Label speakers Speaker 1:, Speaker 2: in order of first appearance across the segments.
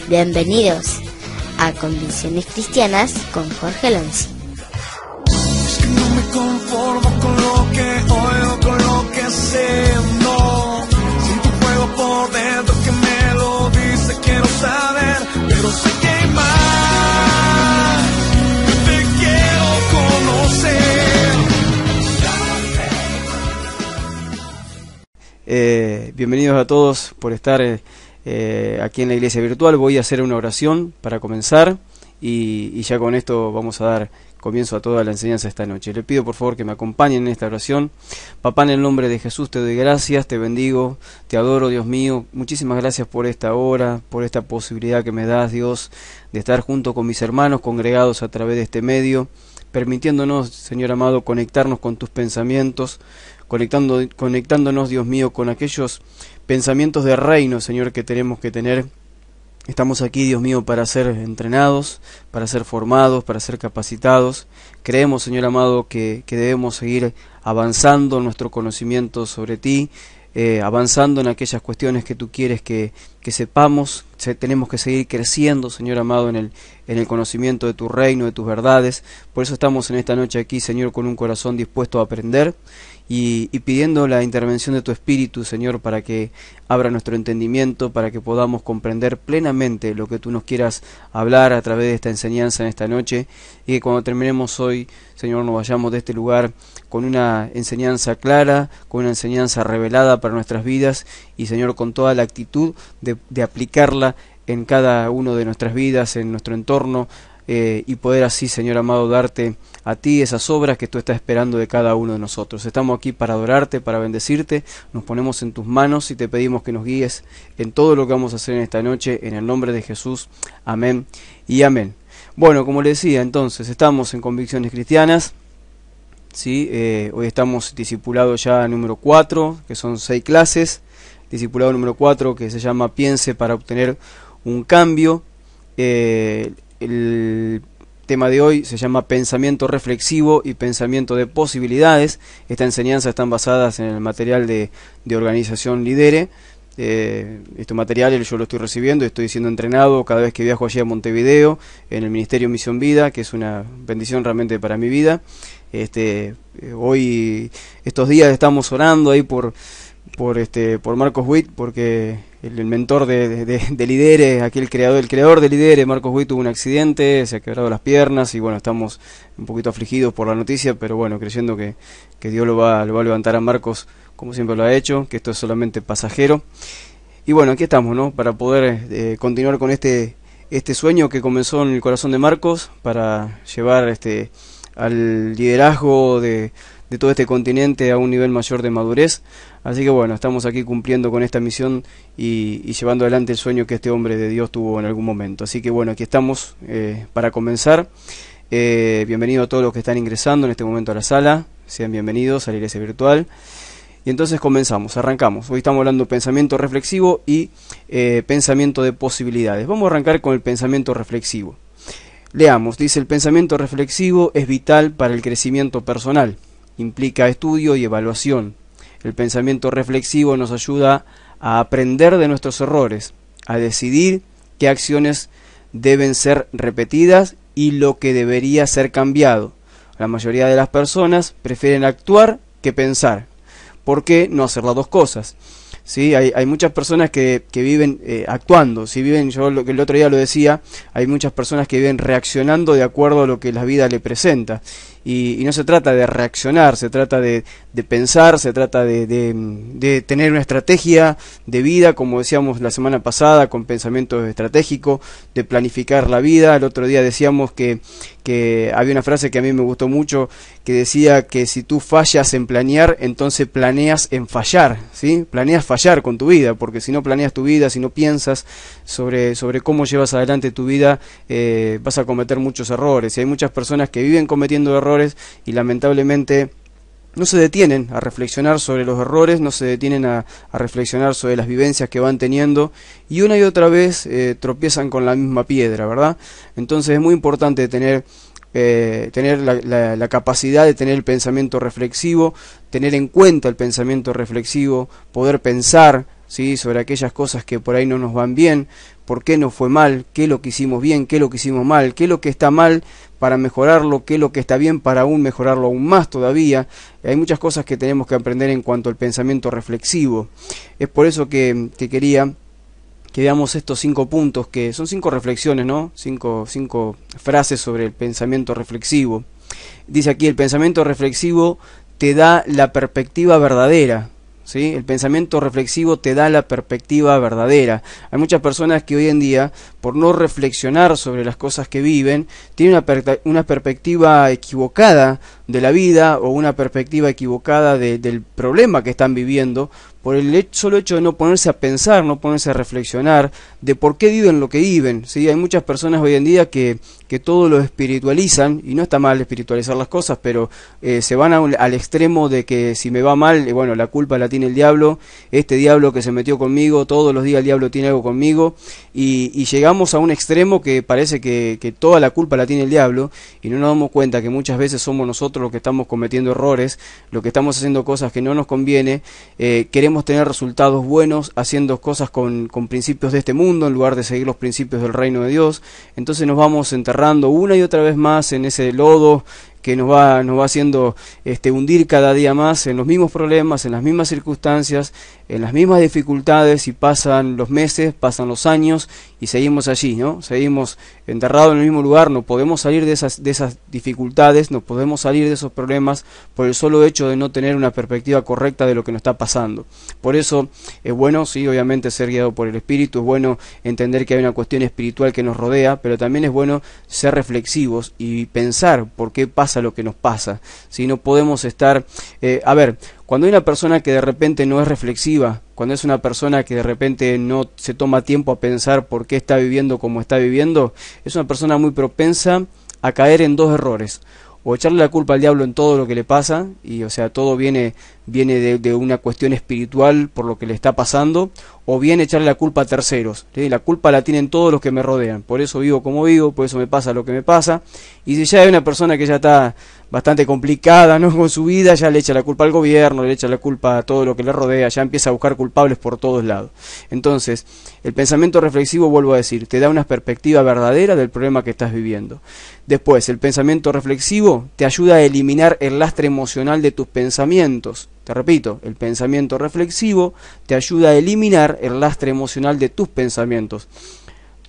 Speaker 1: Bienvenidos a Convicciones Cristianas con Jorge Lonzi.
Speaker 2: Es que no me conformo con lo que oigo, con lo que sé, no. Siento un fuego por dentro que me lo dice, quiero saber, pero sé que hay más. Te quiero conocer.
Speaker 3: Bienvenidos a todos por estar aquí en la iglesia virtual. Voy a hacer una oración para comenzar y ya con esto vamos a dar comienzo a toda la enseñanza esta noche. Le pido por favor que me acompañen en esta oración. Papá, en el nombre de Jesús te doy gracias, te bendigo, te adoro, Dios mío. Muchísimas gracias por esta hora, por esta posibilidad que me das, Dios, de estar junto con mis hermanos congregados a través de este medio, permitiéndonos, Señor amado, conectarnos con tus pensamientos, conectándonos, Dios mío, con aquellos pensamientos de reino, Señor, que tenemos que tener. Estamos aquí, Dios mío, para ser entrenados, para ser formados, para ser capacitados. Creemos, Señor amado, que debemos seguir avanzando en nuestro conocimiento sobre ti, avanzando en aquellas cuestiones que tú quieres que sepamos. Tenemos que seguir creciendo, Señor amado, en el conocimiento de tu reino, de tus verdades. Por eso estamos en esta noche aquí, Señor, con un corazón dispuesto a aprender y pidiendo la intervención de tu Espíritu, Señor, para que abra nuestro entendimiento, para que podamos comprender plenamente lo que tú nos quieras hablar a través de esta enseñanza en esta noche, y que cuando terminemos hoy, Señor, nos vayamos de este lugar con una enseñanza clara, con una enseñanza revelada para nuestras vidas, y Señor, con toda la actitud de aplicarla en cada uno de nuestras vidas, en nuestro entorno, y poder así, Señor amado, darte a ti esas obras que tú estás esperando de cada uno de nosotros. Estamos aquí para adorarte, para bendecirte, nos ponemos en tus manos y te pedimos que nos guíes en todo lo que vamos a hacer en esta noche, en el nombre de Jesús. Amén y amén. Bueno, como les decía, entonces, estamos en Convicciones Cristianas, ¿sí? Hoy estamos discipulados ya número 4, que son 6 clases. Discipulado número 4, que se llama Piense para obtener un cambio. El tema de hoy se llama Pensamiento Reflexivo y Pensamiento de Posibilidades. Esta enseñanza están basadas en el material de Organización Lidere. Estos materiales yo lo estoy recibiendo y estoy siendo entrenado cada vez que viajo allí a Montevideo, en el Ministerio Misión Vida, que es una bendición realmente para mi vida. Hoy, estos días estamos orando ahí por Marcos Witt, porque el mentor de Lidere, aquí el creador de Lidere, Marcos Witt, tuvo un accidente, se ha quebrado las piernas y bueno, estamos un poquito afligidos por la noticia, pero bueno, creyendo que Dios lo va a levantar a Marcos como siempre lo ha hecho, que esto es solamente pasajero. Y bueno, aquí estamos, ¿no? Para poder continuar con este sueño que comenzó en el corazón de Marcos, para llevar al liderazgo de todo este continente a un nivel mayor de madurez. Así que bueno, estamos aquí cumpliendo con esta misión y llevando adelante el sueño que este hombre de Dios tuvo en algún momento. Así que bueno, aquí estamos para comenzar. Bienvenido a todos los que están ingresando en este momento a la sala. Sean bienvenidos a la iglesia virtual. Y entonces arrancamos. Hoy estamos hablando de pensamiento reflexivo y pensamiento de posibilidades. Vamos a arrancar con el pensamiento reflexivo. Leamos, dice: el pensamiento reflexivo es vital para el crecimiento personal. Implica estudio y evaluación. El pensamiento reflexivo nos ayuda a aprender de nuestros errores, a decidir qué acciones deben ser repetidas y lo que debería ser cambiado. La mayoría de las personas prefieren actuar que pensar. ¿Por qué no hacer las dos cosas? ¿Sí? Hay muchas personas que viven actuando. Si viven, yo el otro día lo decía, hay muchas personas que viven reaccionando de acuerdo a lo que la vida le presenta. Y no se trata de reaccionar, se trata de pensar, se trata de tener una estrategia de vida, como decíamos la semana pasada, con pensamiento estratégico, de planificar la vida. El otro día decíamos que había una frase que a mí me gustó mucho, que decía que si tú fallas en planear, entonces planeas en fallar, ¿sí? Planeas fallar con tu vida, porque si no planeas tu vida, si no piensas sobre cómo llevas adelante tu vida, vas a cometer muchos errores. Y hay muchas personas que viven cometiendo errores y lamentablemente no se detienen a reflexionar sobre los errores, no se detienen a reflexionar sobre las vivencias que van teniendo, y una y otra vez tropiezan con la misma piedra, ¿verdad? Entonces es muy importante tener la capacidad de tener el pensamiento reflexivo, tener en cuenta el pensamiento reflexivo, poder pensar ¿sí? Sobre aquellas cosas que por ahí no nos van bien, por qué nos fue mal, qué es lo que hicimos bien, qué es lo que hicimos mal, qué es lo que está mal para mejorarlo, qué es lo que está bien para aún mejorarlo aún más todavía. Hay muchas cosas que tenemos que aprender en cuanto al pensamiento reflexivo. Es por eso que quería que veamos estos 5 puntos, que son 5 reflexiones, ¿no? 5 frases sobre el pensamiento reflexivo. Dice aquí, el pensamiento reflexivo te da la perspectiva verdadera, ¿sí? El pensamiento reflexivo te da la perspectiva verdadera. Hay muchas personas que hoy en día, por no reflexionar sobre las cosas que viven, tienen una perspectiva equivocada de la vida o una perspectiva equivocada del problema que están viviendo, por el solo hecho de no ponerse a pensar, no ponerse a reflexionar de por qué viven lo que viven, ¿sí? Hay muchas personas hoy en día que todo lo espiritualizan, y no está mal espiritualizar las cosas, pero se van al extremo de que si me va mal, bueno, la culpa la tiene el diablo, este diablo que se metió conmigo, todos los días el diablo tiene algo conmigo, y llegamos a un extremo que parece que toda la culpa la tiene el diablo, y no nos damos cuenta que muchas veces somos nosotros los que estamos cometiendo errores, los que estamos haciendo cosas que no nos conviene. Queremos tener resultados buenos haciendo cosas con principios de este mundo en lugar de seguir los principios del reino de Dios. Entonces nos vamos enterrando una y otra vez más en ese lodo que nos va haciendo hundir cada día más en los mismos problemas, en las mismas circunstancias, en las mismas dificultades, y pasan los meses, pasan los años y seguimos allí, ¿no? Seguimos enterrados en el mismo lugar. No podemos salir de esas dificultades, no podemos salir de esos problemas por el solo hecho de no tener una perspectiva correcta de lo que nos está pasando. Por eso es bueno, sí, obviamente ser guiado por el Espíritu, es bueno entender que hay una cuestión espiritual que nos rodea, pero también es bueno ser reflexivos y pensar por qué pasa lo que nos pasa. Si no podemos estar... cuando hay una persona que de repente no es reflexiva, cuando es una persona que de repente no se toma tiempo a pensar por qué está viviendo como está viviendo, es una persona muy propensa a caer en 2 errores. O echarle la culpa al diablo en todo lo que le pasa, y o sea, todo viene de una cuestión espiritual por lo que le está pasando, o bien echarle la culpa a terceros, ¿sí? La culpa la tienen todos los que me rodean, por eso vivo como vivo, por eso me pasa lo que me pasa. Y si ya hay una persona que ya está bastante complicada, ¿no?, con su vida, ya le echa la culpa al gobierno, le echa la culpa a todo lo que le rodea, ya empieza a buscar culpables por todos lados. Entonces, el pensamiento reflexivo, vuelvo a decir, te da una perspectiva verdadera del problema que estás viviendo. Después, el pensamiento reflexivo te ayuda a eliminar el lastre emocional de tus pensamientos. Te repito, el pensamiento reflexivo te ayuda a eliminar el lastre emocional de tus pensamientos.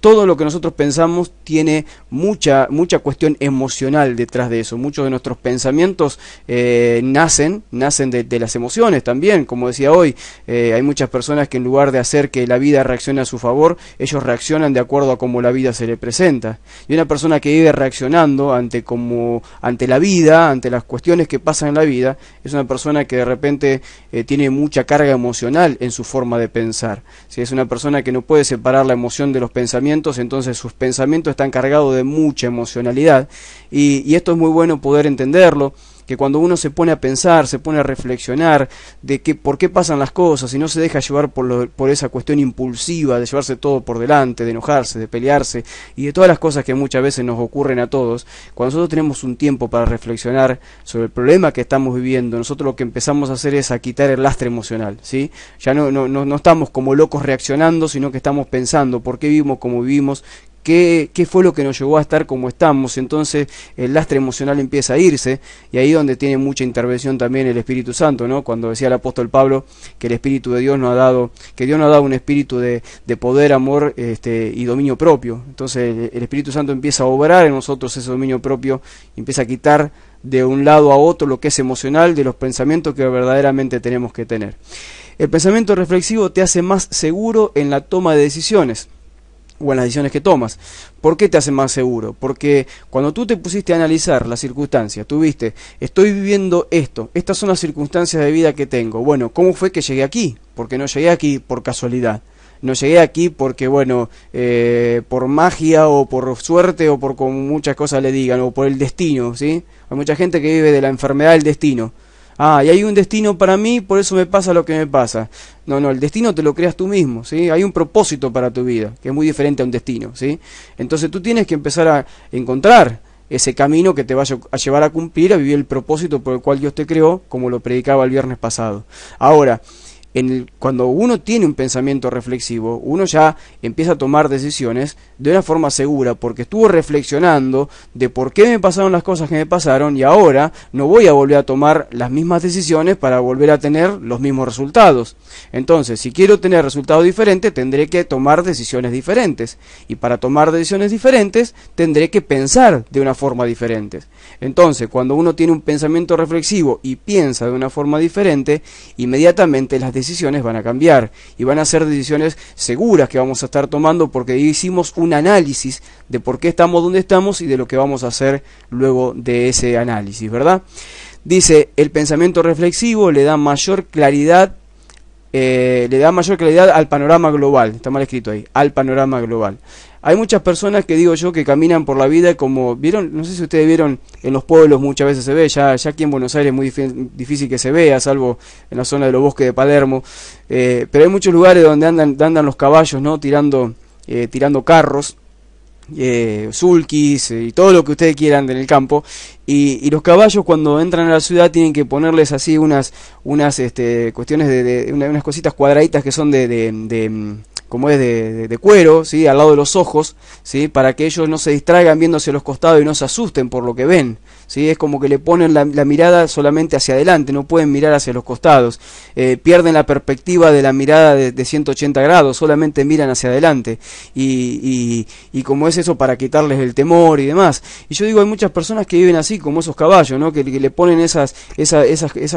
Speaker 3: Todo lo que nosotros pensamos tiene mucha cuestión emocional detrás de eso. Muchos de nuestros pensamientos nacen de las emociones también. Como decía hoy, hay muchas personas que en lugar de hacer que la vida reaccione a su favor, ellos reaccionan de acuerdo a cómo la vida se le presenta. Y una persona que vive reaccionando ante la vida, ante las cuestiones que pasan en la vida, es una persona que de repente tiene mucha carga emocional en su forma de pensar. Si es una persona que no puede separar la emoción de los pensamientos, entonces sus pensamientos están cargados de mucha emocionalidad, y esto es muy bueno poder entenderlo, que cuando uno se pone a pensar, se pone a reflexionar de por qué pasan las cosas y no se deja llevar por esa cuestión impulsiva de llevarse todo por delante, de enojarse, de pelearse y de todas las cosas que muchas veces nos ocurren a todos, cuando nosotros tenemos un tiempo para reflexionar sobre el problema que estamos viviendo, nosotros lo que empezamos a hacer es a quitar el lastre emocional, ¿sí? Ya no estamos como locos reaccionando, sino que estamos pensando por qué vivimos como vivimos, ¿Qué fue lo que nos llevó a estar como estamos? Entonces el lastre emocional empieza a irse, y ahí donde tiene mucha intervención también el Espíritu Santo, ¿no? Cuando decía el apóstol Pablo que el Espíritu de Dios nos ha dado, que Dios nos ha dado un espíritu de poder, amor y dominio propio. Entonces el Espíritu Santo empieza a obrar en nosotros ese dominio propio, y empieza a quitar de un lado a otro lo que es emocional de los pensamientos que verdaderamente tenemos que tener. El pensamiento reflexivo te hace más seguro en la toma de decisiones, o en las decisiones que tomas. ¿Por qué te hace más seguro? Porque cuando tú te pusiste a analizar las circunstancias, tú viste, estoy viviendo esto, estas son las circunstancias de vida que tengo. Bueno, ¿cómo fue que llegué aquí? Porque no llegué aquí por casualidad. No llegué aquí porque, bueno, por magia o por suerte o por como muchas cosas le digan, o por el destino, ¿sí? Hay mucha gente que vive de la enfermedad del destino. Ah, y hay un destino para mí, por eso me pasa lo que me pasa. No, el destino te lo creas tú mismo, ¿sí? Hay un propósito para tu vida, que es muy diferente a un destino, ¿sí? Entonces tú tienes que empezar a encontrar ese camino que te vaya a llevar a cumplir, a vivir el propósito por el cual Dios te creó, como lo predicaba el viernes pasado. Ahora, cuando uno tiene un pensamiento reflexivo, uno ya empieza a tomar decisiones de una forma segura, porque estuvo reflexionando de por qué me pasaron las cosas que me pasaron, y ahora no voy a volver a tomar las mismas decisiones para volver a tener los mismos resultados. Entonces, si quiero tener resultados diferentes, tendré que tomar decisiones diferentes, y para tomar decisiones diferentes tendré que pensar de una forma diferente. Entonces, cuando uno tiene un pensamiento reflexivo y piensa de una forma diferente, inmediatamente las decisiones van a cambiar y van a ser decisiones seguras que vamos a estar tomando, porque hicimos un análisis de por qué estamos donde estamos y de lo que vamos a hacer luego de ese análisis, ¿verdad? Dice, el pensamiento reflexivo le da mayor claridad al panorama global. Está mal escrito ahí, al panorama global. Hay muchas personas que digo yo que caminan por la vida como, ¿vieron? No sé si ustedes vieron, en los pueblos muchas veces se ve, ya aquí en Buenos Aires es muy difícil que se vea, salvo en la zona de los bosques de Palermo, pero hay muchos lugares donde andan los caballos, ¿no? Tirando carros, sulkis y todo lo que ustedes quieran en el campo, y los caballos cuando entran a la ciudad tienen que ponerles así unas cuestiones unas cositas cuadraditas que son como es de cuero, ¿sí? Al lado de los ojos, ¿sí? Para que ellos no se distraigan viendo hacia los costados y no se asusten por lo que ven, ¿sí? Es como que le ponen la mirada solamente hacia adelante, no pueden mirar hacia los costados, pierden la perspectiva de la mirada de 180 grados, solamente miran hacia adelante, y como es eso para quitarles el temor y demás. Y yo digo, hay muchas personas que viven así, como esos caballos, ¿no? Que le ponen esas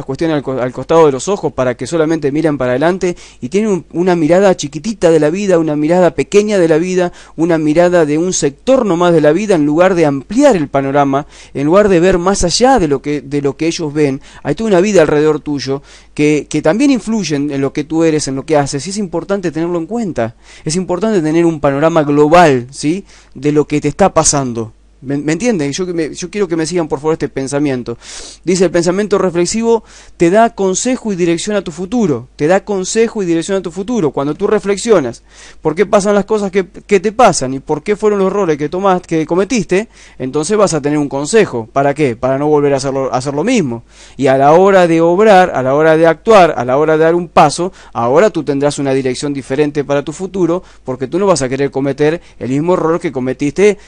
Speaker 3: cuestiones al costado de los ojos para que solamente miren para adelante, y tienen una mirada chiquitita de la vida, una mirada pequeña de la vida, una mirada de un sector nomás de la vida, en lugar de ampliar el panorama, en lugar de ver más allá de lo que ellos ven. Hay toda una vida alrededor tuyo que también influyen en lo que tú eres, en lo que haces, y es importante tenerlo en cuenta. Es importante tener un panorama global, ¿sí? De lo que te está pasando. ¿Me entienden? Yo quiero que me sigan por favor este pensamiento. Dice, el pensamiento reflexivo te da consejo y dirección a tu futuro. Te da consejo y dirección a tu futuro. Cuando tú reflexionas por qué pasan las cosas que te pasan y por qué fueron los errores que cometiste, entonces vas a tener un consejo. ¿Para qué? Para no volver a hacer lo mismo. Y a la hora de obrar, a la hora de actuar, a la hora de dar un paso, ahora tú tendrás una dirección diferente para tu futuro, porque tú no vas a querer cometer el mismo error que cometiste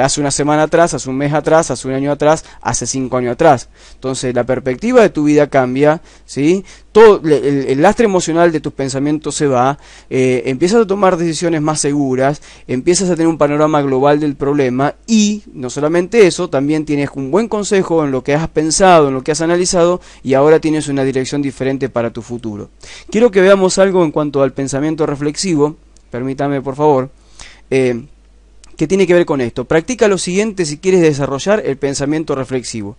Speaker 3: hace una semana atrás, hace un mes atrás, hace un año atrás, hace 5 años atrás. Entonces la perspectiva de tu vida cambia, ¿sí? Todo el lastre emocional de tus pensamientos se va, empiezas a tomar decisiones más seguras, empiezas a tener un panorama global del problema, y no solamente eso, también tienes un buen consejo en lo que has pensado, en lo que has analizado, y ahora tienes una dirección diferente para tu futuro. Quiero que veamos algo en cuanto al pensamiento reflexivo, permítame por favor, que tiene que ver con esto. Practica lo siguiente si quieres desarrollar el pensamiento reflexivo.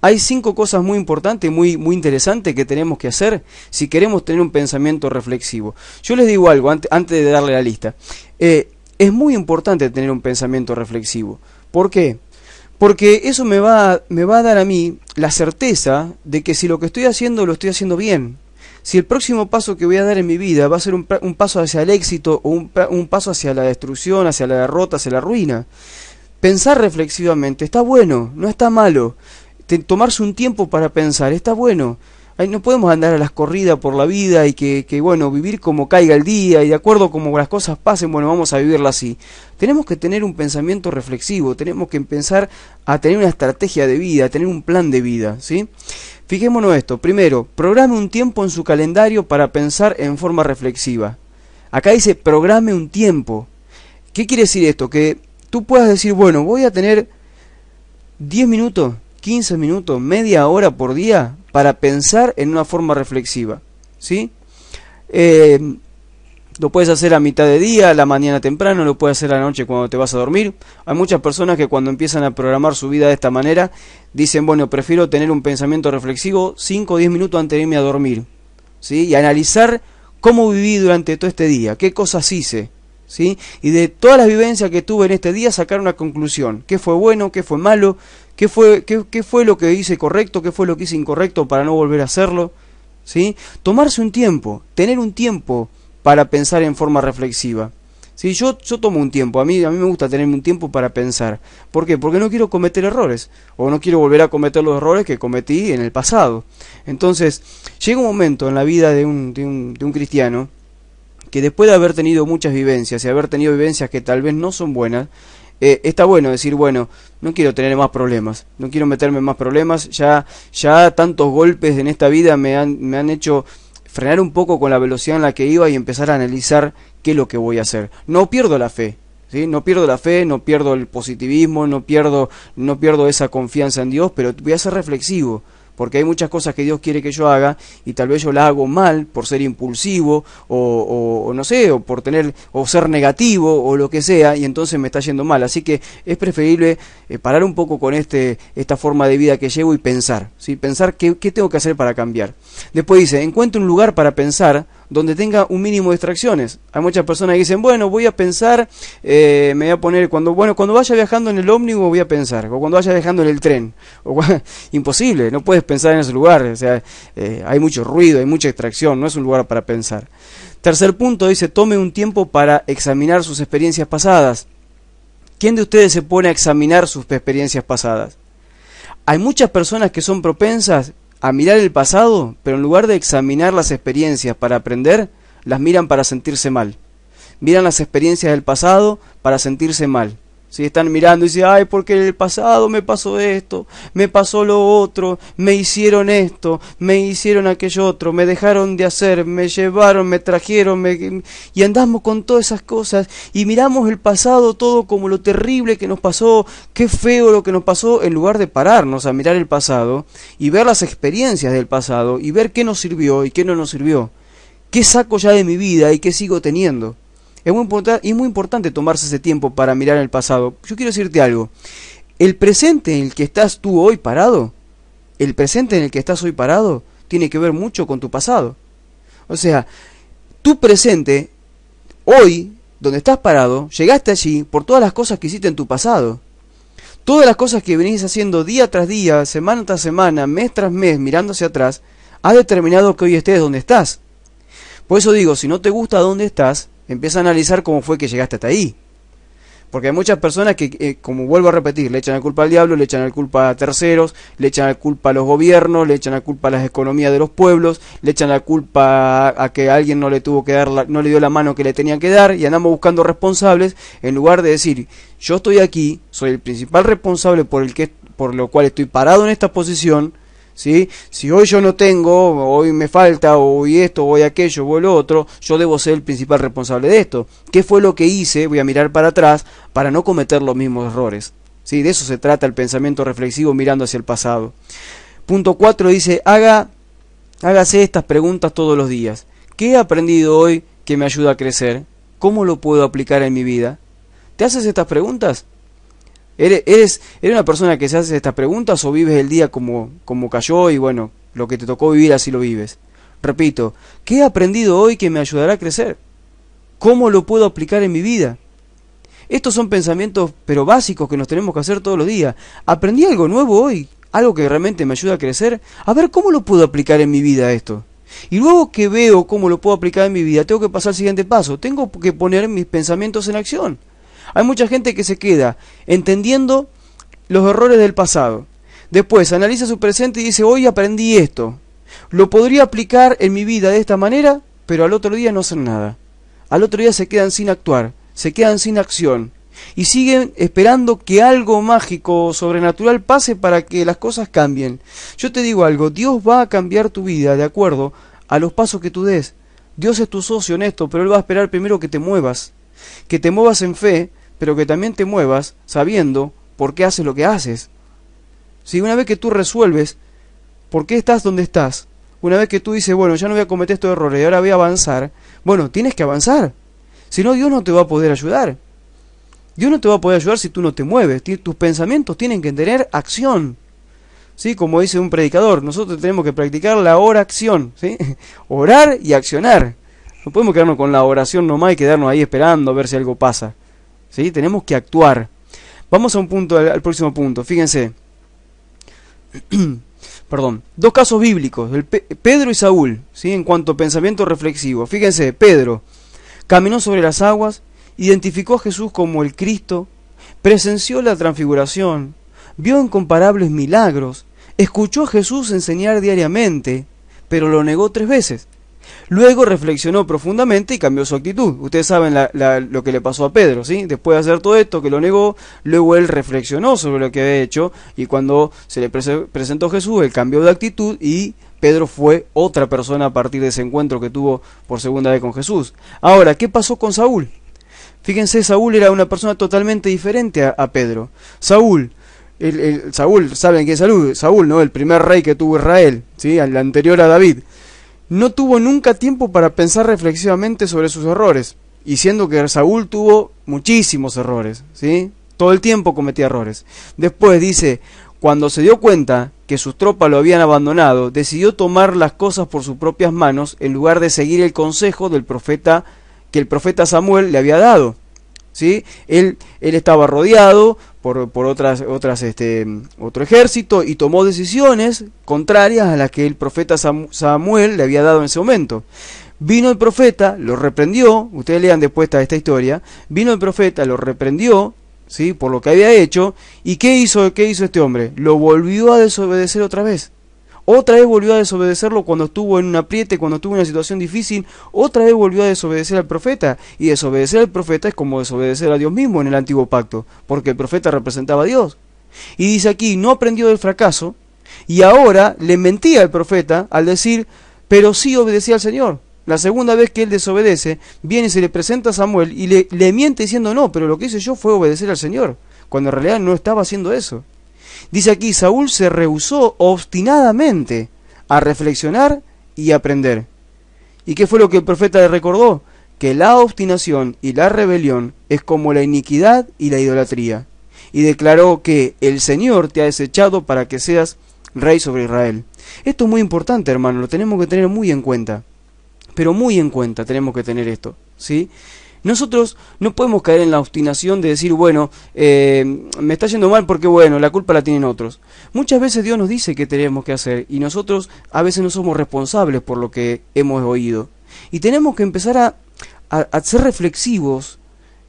Speaker 3: Hay 5 cosas muy importantes, muy interesantes que tenemos que hacer si queremos tener un pensamiento reflexivo. Yo les digo algo antes de darle la lista. Es muy importante tener un pensamiento reflexivo. ¿Por qué? Porque eso me va a dar a mí la certeza de que si lo que estoy haciendo lo estoy haciendo bien. Si el próximo paso que voy a dar en mi vida va a ser un paso hacia el éxito o un paso hacia la destrucción, hacia la derrota, hacia la ruina. Pensar reflexivamente está bueno, no está malo. Tomarse un tiempo para pensar está bueno. No podemos andar a las corridas por la vida y que bueno, vivir como caiga el día y de acuerdo como las cosas pasen, bueno, vamos a vivirla así. Tenemos que tener un pensamiento reflexivo, tenemos que empezar a tener una estrategia de vida, a tener un plan de vida, ¿sí? Fijémonos esto. Primero, programe un tiempo en su calendario para pensar en forma reflexiva. Acá dice programe un tiempo. ¿Qué quiere decir esto? Que tú puedas decir, bueno, voy a tener 10 minutos, 15 minutos, media hora por día para pensar en una forma reflexiva, ¿sí? Lo puedes hacer a mitad de día, a la mañana temprano, lo puedes hacer a la noche cuando te vas a dormir. Hay muchas personas que cuando empiezan a programar su vida de esta manera, dicen, bueno, prefiero tener un pensamiento reflexivo 5 o 10 minutos antes de irme a dormir, ¿sí? Y analizar cómo viví durante todo este día, qué cosas hice, ¿sí? Y de todas las vivencias que tuve en este día, sacar una conclusión. ¿Qué fue bueno? ¿Qué fue malo? ¿Qué fue lo que hice correcto? ¿Qué fue lo que hice incorrecto para no volver a hacerlo? ¿Sí? Tomarse un tiempo, tener un tiempo para pensar en forma reflexiva, Sí, yo tomo un tiempo, a mí me gusta tener un tiempo para pensar. ¿Por qué? Porque no quiero cometer errores, o no quiero volver a cometer los errores que cometí en el pasado. Entonces, llega un momento en la vida de un cristiano, que después de haber tenido muchas vivencias, y haber tenido vivencias que tal vez no son buenas, está bueno decir, bueno, no quiero tener más problemas, no quiero meterme en más problemas, ya tantos golpes en esta vida me han hecho frenar un poco con la velocidad en la que iba y empezar a analizar qué es lo que voy a hacer. No pierdo la fe, ¿sí? No pierdo la fe, no pierdo el positivismo, no pierdo esa confianza en Dios, pero voy a ser reflexivo, porque hay muchas cosas que Dios quiere que yo haga y tal vez yo las hago mal por ser impulsivo o no sé, o por ser negativo o lo que sea, y entonces me está yendo mal. Así que es preferible parar un poco con esta forma de vida que llevo y pensar, ¿sí? Pensar qué tengo que hacer para cambiar. Después dice, encuentre un lugar para pensar donde tenga un mínimo de distracciones. Hay muchas personas que dicen, bueno, voy a pensar, me voy a poner, cuando vaya viajando en el ómnibus voy a pensar, o cuando vaya viajando en el tren. Imposible, no puedes pensar en ese lugar, o sea, hay mucho ruido, hay mucha distracción, no es un lugar para pensar. Tercer punto dice, tome un tiempo para examinar sus experiencias pasadas. ¿Quién de ustedes se pone a examinar sus experiencias pasadas? Hay muchas personas que son propensas a mirar el pasado, pero en lugar de examinar las experiencias para aprender, las miran para sentirse mal. Miran las experiencias del pasado para sentirse mal. Si están mirando y dicen, ay, porque en el pasado me pasó esto, me pasó lo otro, me hicieron esto, me hicieron aquello otro, me dejaron de hacer, me llevaron, me trajeron, y andamos con todas esas cosas y miramos el pasado todo como lo terrible que nos pasó, qué feo lo que nos pasó, en lugar de pararnos a mirar el pasado y ver las experiencias del pasado y ver qué nos sirvió y qué no nos sirvió, qué saco ya de mi vida y qué sigo teniendo. Es muy importante tomarse ese tiempo para mirar el pasado. Yo quiero decirte algo. El presente en el que estás tú hoy parado, tiene que ver mucho con tu pasado. O sea, tu presente, hoy, donde estás parado, llegaste allí por todas las cosas que hiciste en tu pasado. Todas las cosas que venís haciendo día tras día, semana tras semana, mes tras mes, mirando hacia atrás, ha determinado que hoy estés donde estás. Por eso digo, si no te gusta dónde estás, empieza a analizar cómo fue que llegaste hasta ahí. Porque hay muchas personas que, como vuelvo a repetir, le echan la culpa al diablo, le echan la culpa a terceros, le echan la culpa a los gobiernos, le echan la culpa a las economías de los pueblos, le echan la culpa a que alguien no le dio la mano que le tenían que dar, y andamos buscando responsables, en lugar de decir, yo estoy aquí, soy el principal responsable por lo cual estoy parado en esta posición, ¿sí? Si hoy yo no tengo, hoy me falta, hoy esto, hoy aquello, hoy lo otro, yo debo ser el principal responsable de esto. ¿Qué fue lo que hice? Voy a mirar para atrás para no cometer los mismos errores. ¿Sí? De eso se trata el pensamiento reflexivo, mirando hacia el pasado. Punto 4 dice, hágase estas preguntas todos los días. ¿Qué he aprendido hoy que me ayuda a crecer? ¿Cómo lo puedo aplicar en mi vida? ¿Te haces estas preguntas? ¿Eres una persona que se hace estas preguntas o vives el día como cayó y bueno, lo que te tocó vivir así lo vives? Repito, ¿qué he aprendido hoy que me ayudará a crecer? ¿Cómo lo puedo aplicar en mi vida? Estos son pensamientos pero básicos que nos tenemos que hacer todos los días. ¿Aprendí algo nuevo hoy? ¿Algo que realmente me ayuda a crecer? A ver, ¿cómo lo puedo aplicar en mi vida esto? Y luego que veo cómo lo puedo aplicar en mi vida, tengo que pasar al siguiente paso. Tengo que poner mis pensamientos en acción. Hay mucha gente que se queda entendiendo los errores del pasado. Después analiza su presente y dice, hoy aprendí esto. Lo podría aplicar en mi vida de esta manera, pero al otro día no hacen nada. Al otro día se quedan sin actuar, se quedan sin acción. Y siguen esperando que algo mágico o sobrenatural pase para que las cosas cambien. Yo te digo algo, Dios va a cambiar tu vida de acuerdo a los pasos que tú des. Dios es tu socio en esto, pero Él va a esperar primero que te muevas en fe, pero que también te muevas sabiendo por qué haces lo que haces. Si una vez que tú resuelves por qué estás donde estás, una vez que tú dices, bueno, ya no voy a cometer estos errores y ahora voy a avanzar, bueno, tienes que avanzar. Si no, Dios no te va a poder ayudar. Dios no te va a poder ayudar si tú no te mueves. Tus pensamientos tienen que tener acción. ¿Sí? Como dice un predicador, nosotros tenemos que practicar la oración, ¿sí? Orar y accionar. No podemos quedarnos con la oración nomás y quedarnos ahí esperando a ver si algo pasa. ¿Sí? Tenemos que actuar. Vamos a al próximo punto. Fíjense. Perdón. Dos casos bíblicos. Pedro y Saúl. ¿Sí? En cuanto a pensamiento reflexivo. Fíjense. Pedro caminó sobre las aguas identificó a Jesús como el Cristo, presenció la transfiguración, vio incomparables milagros, escuchó a Jesús enseñar diariamente, pero lo negó 3 veces. Luego reflexionó profundamente y cambió su actitud. Ustedes saben lo que le pasó a Pedro, ¿sí? Después de hacer todo esto, que lo negó, luego él reflexionó sobre lo que había hecho, y cuando se le presentó Jesús, él cambió de actitud y Pedro fue otra persona a partir de ese encuentro que tuvo por segunda vez con Jesús. Ahora, ¿qué pasó con Saúl? Fíjense, Saúl era una persona totalmente diferente a Pedro. Saúl, ¿saben quién es Saúl, ¿no? El primer rey que tuvo Israel, ¿sí? El anterior a David. No tuvo nunca tiempo para pensar reflexivamente sobre sus errores, y siendo que Saúl tuvo muchísimos errores, ¿sí? Todo el tiempo cometía errores. Después dice, cuando se dio cuenta que sus tropas lo habían abandonado, decidió tomar las cosas por sus propias manos en lugar de seguir el consejo del profeta que el profeta Samuel le había dado, ¿sí? Él estaba rodeado por otro ejército, y tomó decisiones contrarias a las que el profeta Samuel le había dado en ese momento. Vino el profeta, lo reprendió. Ustedes lean después esta historia. Vino el profeta, lo reprendió, ¿sí? Por lo que había hecho. ¿Y qué hizo este hombre? Lo volvió a desobedecer otra vez. Otra vez volvió a desobedecerlo cuando estuvo en un apriete, cuando estuvo en una situación difícil. Otra vez volvió a desobedecer al profeta. Y desobedecer al profeta es como desobedecer a Dios mismo en el antiguo pacto, porque el profeta representaba a Dios. Y dice aquí, no aprendió del fracaso, y ahora le mentía al profeta al decir, pero sí obedecía al Señor. La segunda vez que él desobedece, viene y se le presenta a Samuel y le miente diciendo, no, pero lo que hice yo fue obedecer al Señor, cuando en realidad no estaba haciendo eso. Dice aquí, Saúl se rehusó obstinadamente a reflexionar y aprender. ¿Y qué fue lo que el profeta le recordó? Que la obstinación y la rebelión es como la iniquidad y la idolatría. Y declaró que el Señor te ha desechado para que seas rey sobre Israel. Esto es muy importante, hermano, lo tenemos que tener muy en cuenta. Pero muy en cuenta tenemos que tener esto, ¿sí? Nosotros no podemos caer en la obstinación de decir, bueno, me está yendo mal porque, bueno, la culpa la tienen otros. Muchas veces Dios nos dice qué tenemos que hacer y nosotros a veces no somos responsables por lo que hemos oído. Y tenemos que empezar a ser reflexivos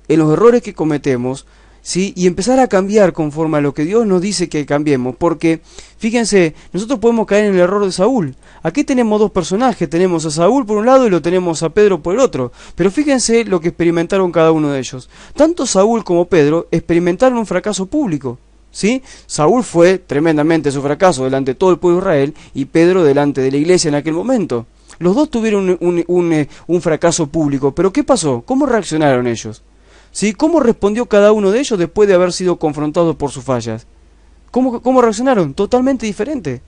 Speaker 3: en los errores que cometemos, ¿sí? Y empezar a cambiar conforme a lo que Dios nos dice que cambiemos, porque fíjense, nosotros podemos caer en el error de Saúl. Aquí tenemos 2 personajes, tenemos a Saúl por un lado y lo tenemos a Pedro por el otro, pero fíjense lo que experimentaron cada uno de ellos. Tanto Saúl como Pedro experimentaron un fracaso público, ¿sí? Saúl fue tremendamente su fracaso delante de todo el pueblo de Israel, y Pedro delante de la iglesia en aquel momento. Los dos tuvieron un fracaso público, pero ¿qué pasó? ¿Cómo reaccionaron ellos? ¿Sí? ¿Cómo respondió cada uno de ellos después de haber sido confrontados por sus fallas? ¿Cómo reaccionaron? Totalmente diferente.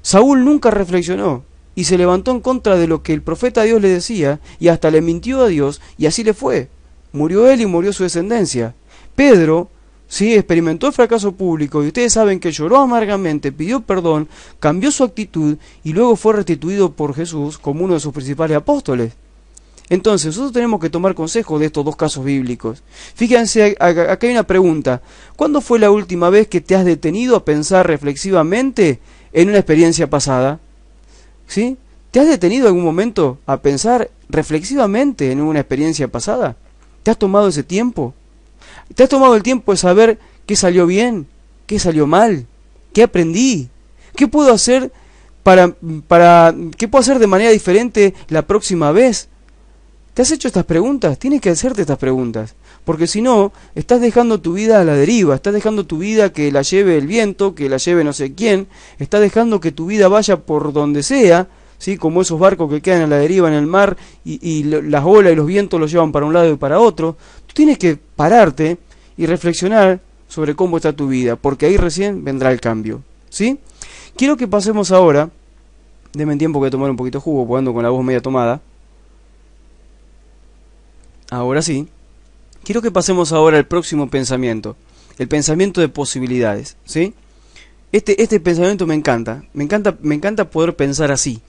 Speaker 3: Saúl nunca reflexionó y se levantó en contra de lo que el profeta Dios le decía, y hasta le mintió a Dios, y así le fue. Murió él y murió su descendencia. Pedro, sí, experimentó el fracaso público, y ustedes saben que lloró amargamente, pidió perdón, cambió su actitud, y luego fue restituido por Jesús como uno de sus principales apóstoles. Entonces, nosotros tenemos que tomar consejo de estos 2 casos bíblicos. Fíjense, acá hay una pregunta. ¿Cuándo fue la última vez que te has detenido a pensar reflexivamente en una experiencia pasada? ¿Sí? ¿Te has detenido algún momento a pensar reflexivamente en una experiencia pasada? ¿Te has tomado ese tiempo? ¿Te has tomado el tiempo de saber qué salió bien, qué salió mal, qué aprendí, qué puedo hacer qué puedo hacer de manera diferente la próxima vez? ¿Te has hecho estas preguntas? Tienes que hacerte estas preguntas, porque si no, estás dejando tu vida a la deriva, estás dejando tu vida que la lleve el viento, que la lleve no sé quién, estás dejando que tu vida vaya por donde sea, ¿sí? Como esos barcos que quedan a la deriva en el mar y las olas y los vientos los llevan para un lado y para otro. Tú tienes que pararte y reflexionar sobre cómo está tu vida, porque ahí recién vendrá el cambio, ¿sí? Quiero que pasemos ahora, denme tiempo que tomar un poquito de jugo, porque ando con la voz media tomada. Ahora sí, quiero que pasemos ahora al próximo pensamiento, el pensamiento de posibilidades, ¿sí? Este pensamiento me encanta poder pensar así.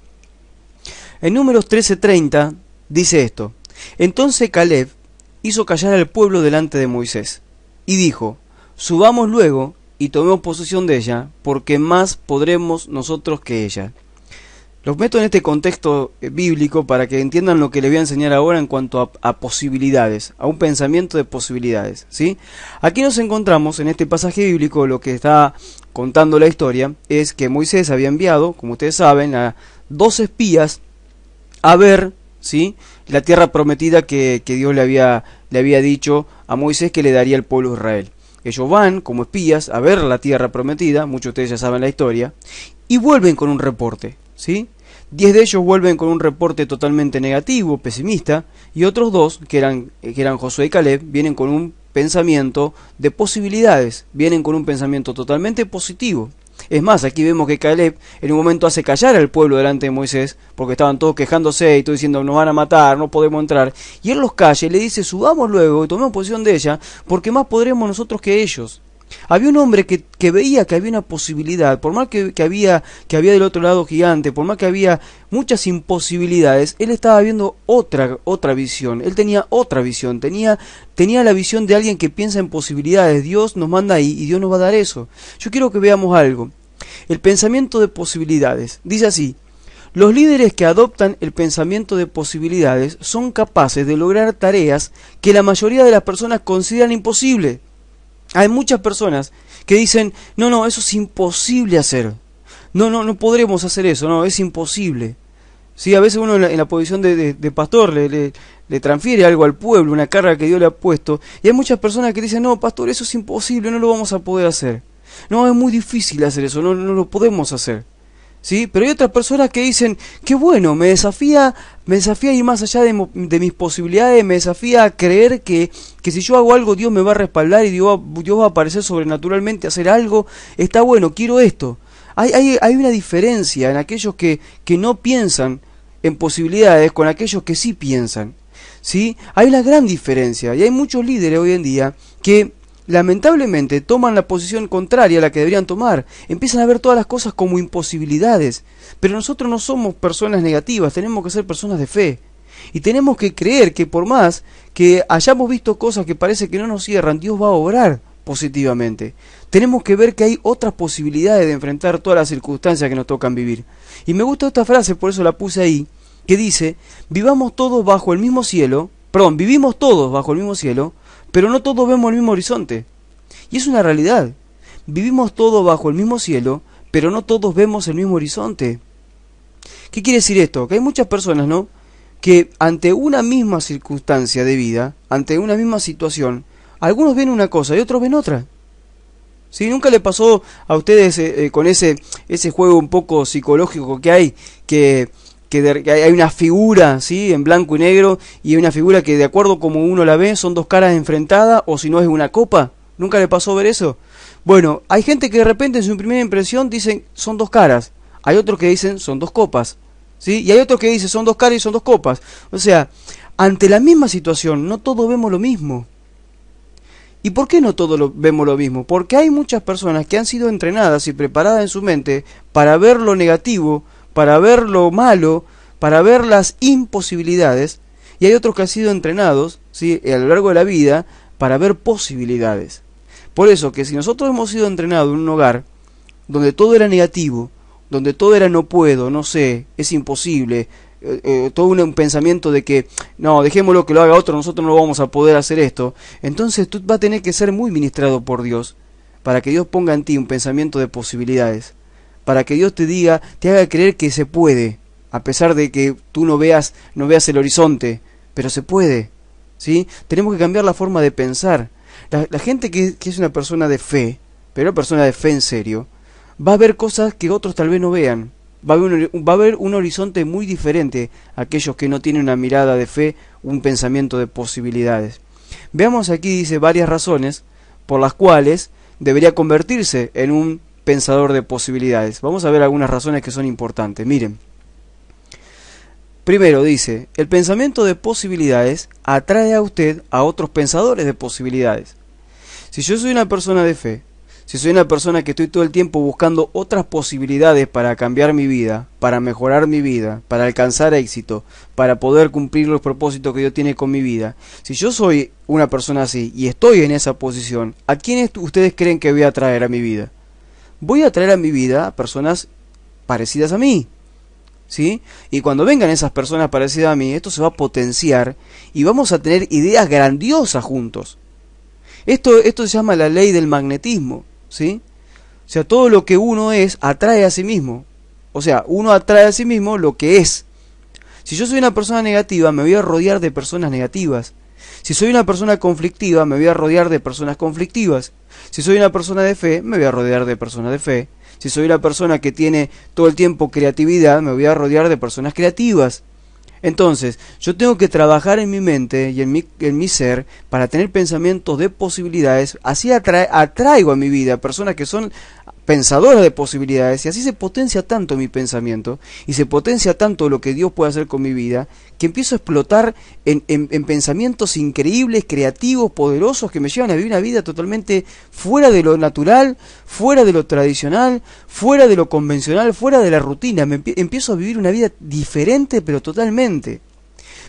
Speaker 3: En Números 13:30 dice esto: entonces Caleb hizo callar al pueblo delante de Moisés, y dijo, subamos luego y tomemos posesión de ella, porque más podremos nosotros que ella. Los meto en este contexto bíblico para que entiendan lo que les voy a enseñar ahora en cuanto a posibilidades, a un pensamiento de posibilidades, ¿sí? Aquí nos encontramos en este pasaje bíblico, lo que está contando la historia es que Moisés había enviado, como ustedes saben, a 2 espías a ver, ¿sí?, la tierra prometida que Dios le había dicho a Moisés que le daría al pueblo de Israel. Ellos van como espías a ver la tierra prometida, muchos de ustedes ya saben la historia, y vuelven con un reporte, ¿sí? 10 de ellos vuelven con un reporte totalmente negativo, pesimista, y otros 2, que eran Josué y Caleb, vienen con un pensamiento de posibilidades, vienen con un pensamiento totalmente positivo. Es más, aquí vemos que Caleb en un momento hace callar al pueblo delante de Moisés, porque estaban todos quejándose y todos diciendo nos van a matar, no podemos entrar, y él los calla y le dice subamos luego y tomemos posición de ella, porque más podremos nosotros que ellos. Había un hombre que veía que había una posibilidad, por más que había del otro lado gigante, por más que había muchas imposibilidades, él estaba viendo otra visión, él tenía otra visión, tenía la visión de alguien que piensa en posibilidades. Dios nos manda ahí y Dios nos va a dar eso. Yo quiero que veamos algo. El pensamiento de posibilidades. Dice así: los líderes que adoptan el pensamiento de posibilidades son capaces de lograr tareas que la mayoría de las personas consideran imposibles. Hay muchas personas que dicen, no, eso es imposible hacer. No podremos hacer eso, no, es imposible. Sí, a veces uno en la posición de pastor le transfiere algo al pueblo, una carga que Dios le ha puesto, y hay muchas personas que dicen, no, pastor, eso es imposible, no lo vamos a poder hacer. No, es muy difícil hacer eso, no lo podemos hacer. ¿Sí? Pero hay otras personas que dicen, qué bueno, me desafía a ir más allá de mis posibilidades, me desafía a creer que si yo hago algo Dios me va a respaldar y Dios va a aparecer sobrenaturalmente a hacer algo. Está bueno, quiero esto. Hay una diferencia en aquellos que no piensan en posibilidades con aquellos que sí piensan, ¿sí? Hay una gran diferencia y hay muchos líderes hoy en día que lamentablemente toman la posición contraria a la que deberían tomar, empiezan a ver todas las cosas como imposibilidades, pero nosotros no somos personas negativas, tenemos que ser personas de fe, y tenemos que creer que por más que hayamos visto cosas que parece que no nos cierran, Dios va a obrar positivamente. Tenemos que ver que hay otras posibilidades de enfrentar todas las circunstancias que nos tocan vivir. Y me gusta esta frase, por eso la puse ahí, que dice, vivimos todos bajo el mismo cielo, pero no todos vemos el mismo horizonte. Y es una realidad. Vivimos todos bajo el mismo cielo, pero no todos vemos el mismo horizonte. ¿Qué quiere decir esto? Que hay muchas personas, ¿no?, que ante una misma circunstancia de vida, ante una misma situación, algunos ven una cosa y otros ven otra. ¿Sí? ¿Nunca le pasó a ustedes con ese juego un poco psicológico que hay, que hay una figura, ¿sí?, en blanco y negro, y hay una figura que de acuerdo como uno la ve son 2 caras enfrentadas, o si no es una copa? ¿Nunca le pasó ver eso? Bueno, hay gente que de repente en su primera impresión dicen son 2 caras, hay otros que dicen son 2 copas, ¿sí? Y hay otros que dicen son 2 caras y son 2 copas. O sea, ante la misma situación no todos vemos lo mismo. ¿Y por qué no todos vemos lo mismo? Porque hay muchas personas que han sido entrenadas y preparadas en su mente para ver lo negativo, para ver lo malo, para ver las imposibilidades, y hay otros que han sido entrenados, ¿sí?, a lo largo de la vida para ver posibilidades. Por eso que si nosotros hemos sido entrenados en un hogar donde todo era negativo, donde todo era no puedo, no sé, es imposible, todo un pensamiento de que no, dejémoslo que lo haga otro, nosotros no vamos a poder hacer esto, entonces tú vas a tener que ser muy ministrado por Dios para que Dios ponga en ti un pensamiento de posibilidades, para que Dios te haga creer que se puede, a pesar de que tú no veas el horizonte, pero se puede, ¿sí? Tenemos que cambiar la forma de pensar. La gente que es una persona de fe, pero una persona de fe en serio, va a ver cosas que otros tal vez no vean. Va a haber un horizonte muy diferente a aquellos que no tienen una mirada de fe, un pensamiento de posibilidades. Veamos aquí, dice, varias razones por las cuales debería convertirse en un pensador de posibilidades. Vamos a ver algunas razones que son importantes. Miren. Primero dice, el pensamiento de posibilidades atrae a usted a otros pensadores de posibilidades. Si yo soy una persona de fe, si soy una persona que estoy todo el tiempo buscando otras posibilidades para cambiar mi vida, para mejorar mi vida, para alcanzar éxito, para poder cumplir los propósitos que Dios tiene con mi vida, si yo soy una persona así y estoy en esa posición, ¿a quiénes ustedes creen que voy a traer a mi vida? Voy a traer a mi vida a personas parecidas a mí. ¿sí? Y cuando vengan esas personas parecidas a mí, esto se va a potenciar y vamos a tener ideas grandiosas juntos. Esto se llama la ley del magnetismo, ¿sí? O sea, todo lo que uno es atrae a sí mismo. O sea, uno atrae a sí mismo lo que es. Si yo soy una persona negativa, me voy a rodear de personas negativas. Si soy una persona conflictiva, me voy a rodear de personas conflictivas. Si soy una persona de fe, me voy a rodear de personas de fe. Si soy una persona que tiene todo el tiempo creatividad, me voy a rodear de personas creativas. Entonces, yo tengo que trabajar en mi mente y en mi ser para tener pensamientos de posibilidades. Así atraigo a mi vida personas que son pensadoras de posibilidades, y así se potencia tanto mi pensamiento y se potencia tanto lo que Dios puede hacer con mi vida, que empiezo a explotar en pensamientos increíbles, creativos, poderosos, que me llevan a vivir una vida totalmente fuera de lo natural, fuera de lo tradicional, fuera de lo convencional, fuera de la rutina. Empiezo a vivir una vida diferente, pero totalmente.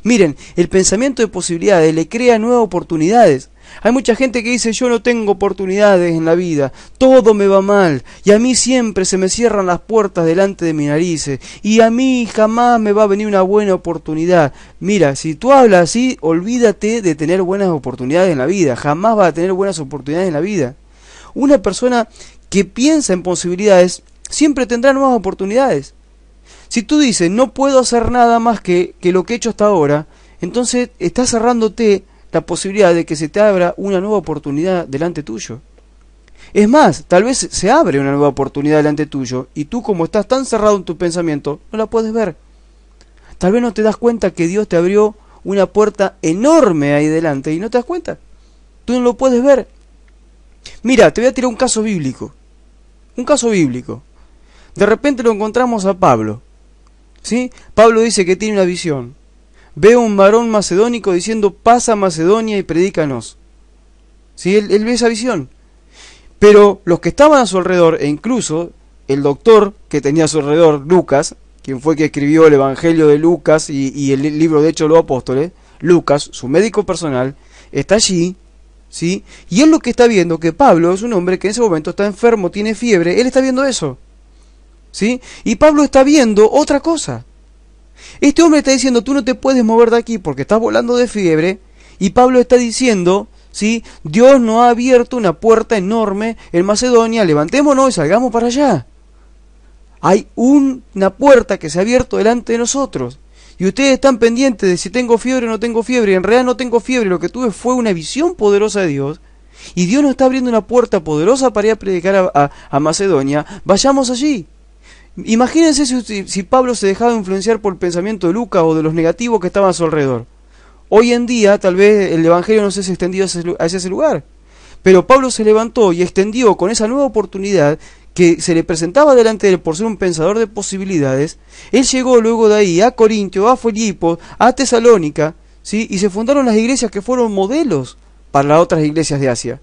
Speaker 3: Miren, el pensamiento de posibilidades le crea nuevas oportunidades. Hay mucha gente que dice: yo no tengo oportunidades en la vida, todo me va mal, y a mí siempre se me cierran las puertas delante de mis narices, y a mí jamás me va a venir una buena oportunidad. Mira, si tú hablas así, olvídate de tener buenas oportunidades en la vida, jamás vas a tener buenas oportunidades en la vida. Una persona que piensa en posibilidades siempre tendrá nuevas oportunidades. Si tú dices: no puedo hacer nada más que lo que he hecho hasta ahora, entonces estás cerrándote la posibilidad de que se te abra una nueva oportunidad delante tuyo. Es más, tal vez se abre una nueva oportunidad delante tuyo y tú, como estás tan cerrado en tu pensamiento, no la puedes ver. Tal vez no te das cuenta que Dios te abrió una puerta enorme ahí delante y no te das cuenta. Tú no lo puedes ver. Mira, te voy a tirar un caso bíblico. Un caso bíblico. De repente lo encontramos a Pablo, ¿sí? Pablo dice que tiene una visión. Ve a un varón macedónico diciendo: pasa a Macedonia y predícanos. ¿Sí? Él ve esa visión. Pero los que estaban a su alrededor, e incluso el doctor que tenía a su alrededor, Lucas, quien fue que escribió el Evangelio de Lucas y el libro de Hechos de los Apóstoles, Lucas, su médico personal, está allí, ¿sí? Y él lo que está viendo, que Pablo es un hombre que en ese momento está enfermo, tiene fiebre, él está viendo eso, ¿sí? Y Pablo está viendo otra cosa. Este hombre está diciendo: tú no te puedes mover de aquí porque estás volando de fiebre. Y Pablo está diciendo: ¿sí? Dios nos ha abierto una puerta enorme en Macedonia, levantémonos y salgamos para allá. Hay una puerta que se ha abierto delante de nosotros. Y ustedes están pendientes de si tengo fiebre o no tengo fiebre. Y en realidad no tengo fiebre, lo que tuve fue una visión poderosa de Dios. Y Dios nos está abriendo una puerta poderosa para ir a predicar a Macedonia. Vayamos allí. Imagínense si Pablo se dejaba influenciar por el pensamiento de Lucas o de los negativos que estaban a su alrededor. Hoy en día tal vez el Evangelio no se ha extendido hacia ese lugar. Pero Pablo se levantó y extendió con esa nueva oportunidad que se le presentaba delante de él por ser un pensador de posibilidades. Él llegó luego de ahí a Corintio, a Filipos, a Tesalónica, ¿sí? Y se fundaron las iglesias que fueron modelos para las otras iglesias de Asia,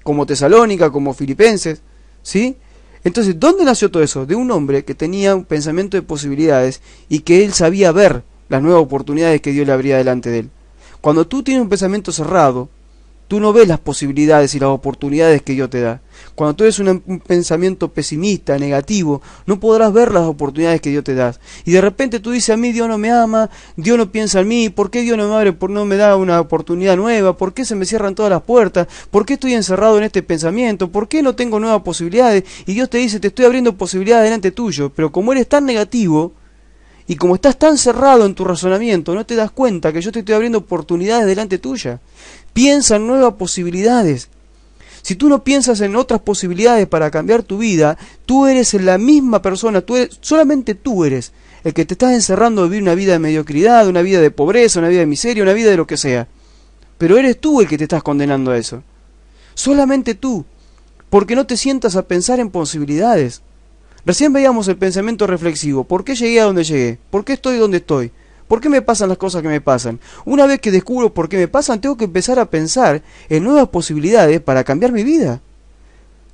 Speaker 3: como Tesalónica, como Filipenses, ¿sí? Entonces, ¿dónde nació todo eso? De un hombre que tenía un pensamiento de posibilidades y que él sabía ver las nuevas oportunidades que Dios le abría delante de él. Cuando tú tienes un pensamiento cerrado, tú no ves las posibilidades y las oportunidades que Dios te da. Cuando tú eres un pensamiento pesimista, negativo, no podrás ver las oportunidades que Dios te da. Y de repente tú dices: a mí Dios no me ama, Dios no piensa en mí, ¿por qué Dios no me abre, no me da una oportunidad nueva? ¿Por qué se me cierran todas las puertas? ¿Por qué estoy encerrado en este pensamiento? ¿Por qué no tengo nuevas posibilidades? Y Dios te dice: te estoy abriendo posibilidades delante tuyo. Pero como eres tan negativo y como estás tan cerrado en tu razonamiento, no te das cuenta que yo te estoy abriendo oportunidades delante tuya. Piensa en nuevas posibilidades. Si tú no piensas en otras posibilidades para cambiar tu vida, tú eres la misma persona, solamente tú eres el que te estás encerrando a vivir una vida de mediocridad, una vida de pobreza, una vida de miseria, una vida de lo que sea. Pero eres tú el que te estás condenando a eso. Solamente tú, porque no te sientas a pensar en posibilidades. Recién veíamos el pensamiento reflexivo. ¿Por qué llegué a donde llegué? ¿Por qué estoy donde estoy? ¿Por qué me pasan las cosas que me pasan? Una vez que descubro por qué me pasan, tengo que empezar a pensar en nuevas posibilidades para cambiar mi vida.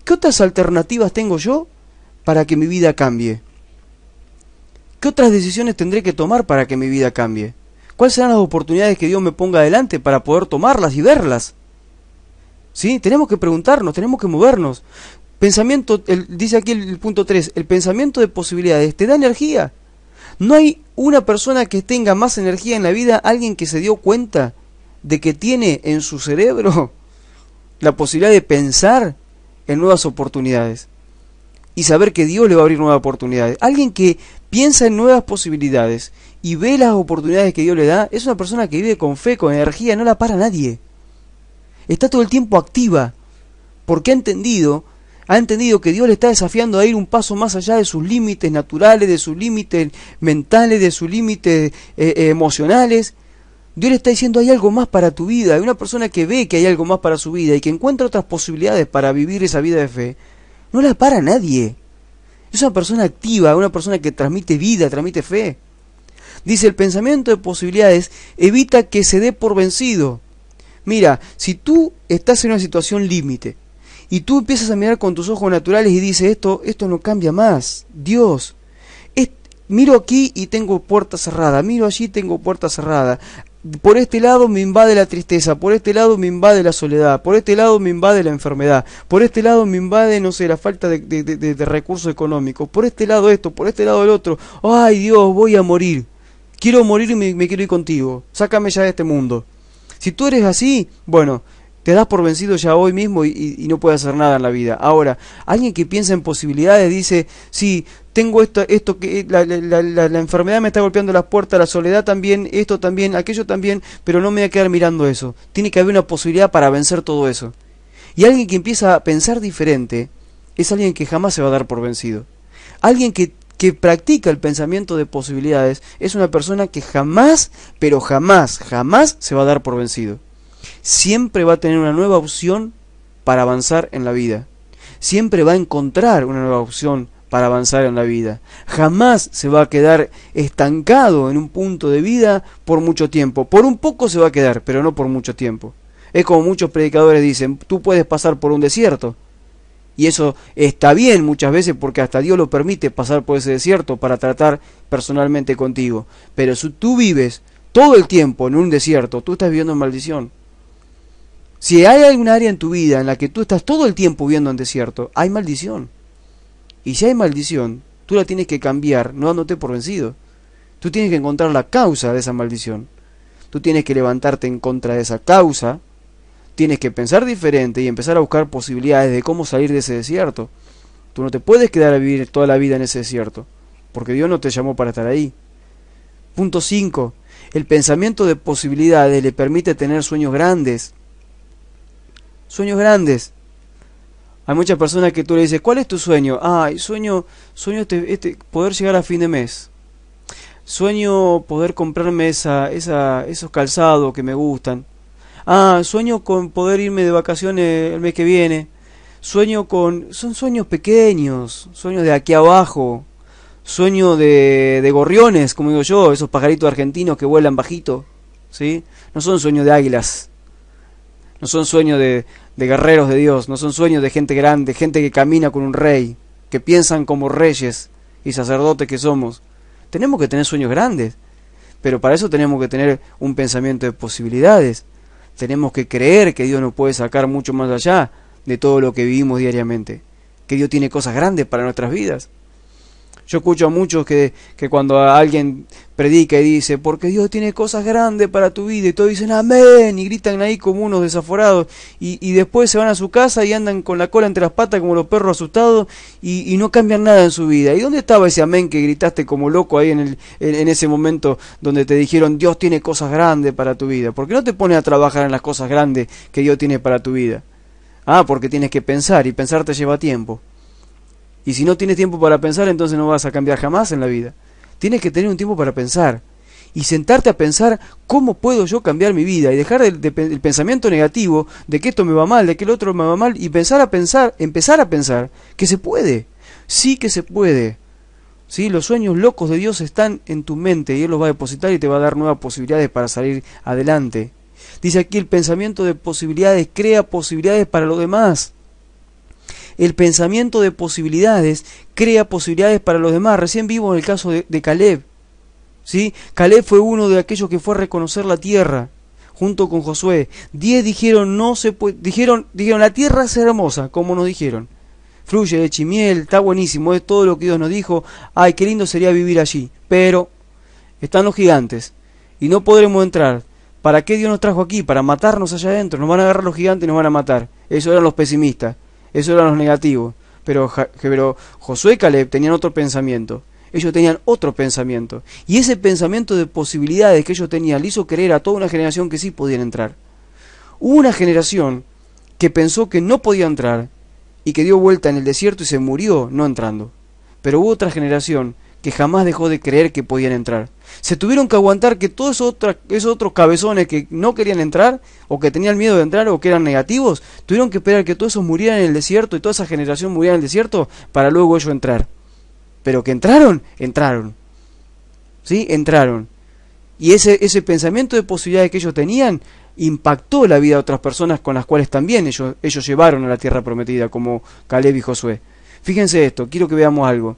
Speaker 3: ¿Qué otras alternativas tengo yo para que mi vida cambie? ¿Qué otras decisiones tendré que tomar para que mi vida cambie? ¿Cuáles serán las oportunidades que Dios me ponga adelante para poder tomarlas y verlas? ¿Sí? Tenemos que preguntarnos, tenemos que movernos. Pensamiento, dice aquí el punto 3, el pensamiento de posibilidades te da energía. No hay una persona que tenga más energía en la vida, alguien que se dio cuenta de que tiene en su cerebro la posibilidad de pensar en nuevas oportunidades y saber que Dios le va a abrir nuevas oportunidades. Alguien que piensa en nuevas posibilidades y ve las oportunidades que Dios le da, es una persona que vive con fe, con energía, no la para nadie. Está todo el tiempo activa, porque ha entendido que Dios le está desafiando a ir un paso más allá de sus límites naturales, de sus límites mentales, de sus límites emocionales. Dios le está diciendo, hay algo más para tu vida. Hay una persona que ve que hay algo más para su vida y que encuentra otras posibilidades para vivir esa vida de fe. No la para nadie. Es una persona activa, una persona que transmite vida, transmite fe. Dice, el pensamiento de posibilidades evita que se dé por vencido. Mira, si tú estás en una situación límite y tú empiezas a mirar con tus ojos naturales y dices, esto no cambia más, Dios, miro aquí y tengo puerta cerrada, miro allí y tengo puerta cerrada, por este lado me invade la tristeza, por este lado me invade la soledad, por este lado me invade la enfermedad, por este lado me invade, no sé, la falta de recursos económicos, por este lado esto, por este lado el otro, ay Dios, voy a morir, quiero morir y me quiero ir contigo, sácame ya de este mundo. Si tú eres así, bueno, te das por vencido ya hoy mismo y no puedes hacer nada en la vida. Ahora, alguien que piensa en posibilidades dice, sí, tengo esto que la enfermedad me está golpeando las puertas, la soledad también, esto también, aquello también, pero no me voy a quedar mirando eso. Tiene que haber una posibilidad para vencer todo eso. Y alguien que empieza a pensar diferente es alguien que jamás se va a dar por vencido. Alguien que practica el pensamiento de posibilidades es una persona que jamás, pero jamás se va a dar por vencido. Siempre va a tener una nueva opción para avanzar en la vida. Siempre va a encontrar una nueva opción para avanzar en la vida. Jamás se va a quedar estancado en un punto de vida por mucho tiempo. Por un poco se va a quedar, pero no por mucho tiempo. Es como muchos predicadores dicen, tú puedes pasar por un desierto. Y eso está bien muchas veces porque hasta Dios lo permite pasar por ese desierto para tratar personalmente contigo. Pero si tú vives todo el tiempo en un desierto, tú estás viviendo en maldición. Si hay alguna área en tu vida en la que tú estás todo el tiempo viviendo en desierto, hay maldición. Y si hay maldición, tú la tienes que cambiar, no dándote por vencido. Tú tienes que encontrar la causa de esa maldición. Tú tienes que levantarte en contra de esa causa. Tienes que pensar diferente y empezar a buscar posibilidades de cómo salir de ese desierto. Tú no te puedes quedar a vivir toda la vida en ese desierto, porque Dios no te llamó para estar ahí. Punto 5. El pensamiento de posibilidades le permite tener sueños grandes. Sueños grandes. Hay muchas personas que tú le dices, ¿cuál es tu sueño? Sueño poder llegar a fin de mes. Sueño poder comprarme esos calzados que me gustan. Sueño con poder irme de vacaciones el mes que viene. Son sueños pequeños, sueños de aquí abajo. Sueño de gorriones, como digo yo, esos pajaritos argentinos que vuelan bajito, ¿sí? No son sueños de águilas. No son sueños de guerreros de Dios, no son sueños de gente grande, gente que camina con un rey, que piensan como reyes y sacerdotes que somos. Tenemos que tener sueños grandes, pero para eso tenemos que tener un pensamiento de posibilidades. Tenemos que creer que Dios nos puede sacar mucho más allá de todo lo que vivimos diariamente, que Dios tiene cosas grandes para nuestras vidas. Yo escucho a muchos que cuando alguien predica y dice, porque Dios tiene cosas grandes para tu vida, y todos dicen amén, y gritan ahí como unos desaforados, y después se van a su casa y andan con la cola entre las patas como los perros asustados, y no cambian nada en su vida. ¿Y dónde estaba ese amén que gritaste como loco ahí en ese momento donde te dijeron, Dios tiene cosas grandes para tu vida? ¿Por qué no te pones a trabajar en las cosas grandes que Dios tiene para tu vida? Porque tienes que pensar, y pensar te lleva tiempo. Y si no tienes tiempo para pensar, entonces no vas a cambiar jamás en la vida. Tienes que tener un tiempo para pensar. Y sentarte a pensar, ¿cómo puedo yo cambiar mi vida? Y dejar el pensamiento negativo de que esto me va mal, de que el otro me va mal. Y empezar a pensar que se puede. Sí que se puede. ¿Sí? Los sueños locos de Dios están en tu mente y Él los va a depositar y te va a dar nuevas posibilidades para salir adelante. Dice aquí, el pensamiento de posibilidades crea posibilidades para los demás. El pensamiento de posibilidades crea posibilidades para los demás. Recién vimos el caso de Caleb. ¿Sí? Caleb fue uno de aquellos que fue a reconocer la tierra junto con Josué. 10 dijeron, no se puede, dijeron, la tierra es hermosa, como nos dijeron. Fluye leche y miel, está buenísimo, es todo lo que Dios nos dijo. Ay, qué lindo sería vivir allí. pero están los gigantes y no podremos entrar. ¿Para qué Dios nos trajo aquí? Para matarnos allá adentro. Nos van a agarrar los gigantes y nos van a matar. Eso eran los pesimistas, eso eran los negativos. Pero Josué y Caleb tenían otro pensamiento. Ellos tenían otro pensamiento. Y ese pensamiento de posibilidades que ellos tenían le hizo creer a toda una generación que sí podían entrar. Hubo una generación que pensó que no podía entrar y que dio vuelta en el desierto y se murió no entrando. Pero hubo otra generación que jamás dejó de creer que podían entrar. Se tuvieron que aguantar que todos esos otros cabezones que no querían entrar, o que tenían miedo de entrar, o que eran negativos, tuvieron que esperar que todos esos murieran en el desierto y toda esa generación muriera en el desierto para luego ellos entrar. Pero que entraron, entraron. ¿Sí? Entraron. Y ese pensamiento de posibilidades que ellos tenían impactó la vida de otras personas con las cuales también ellos llevaron a la tierra prometida, como Caleb y Josué. Fíjense esto, quiero que veamos algo.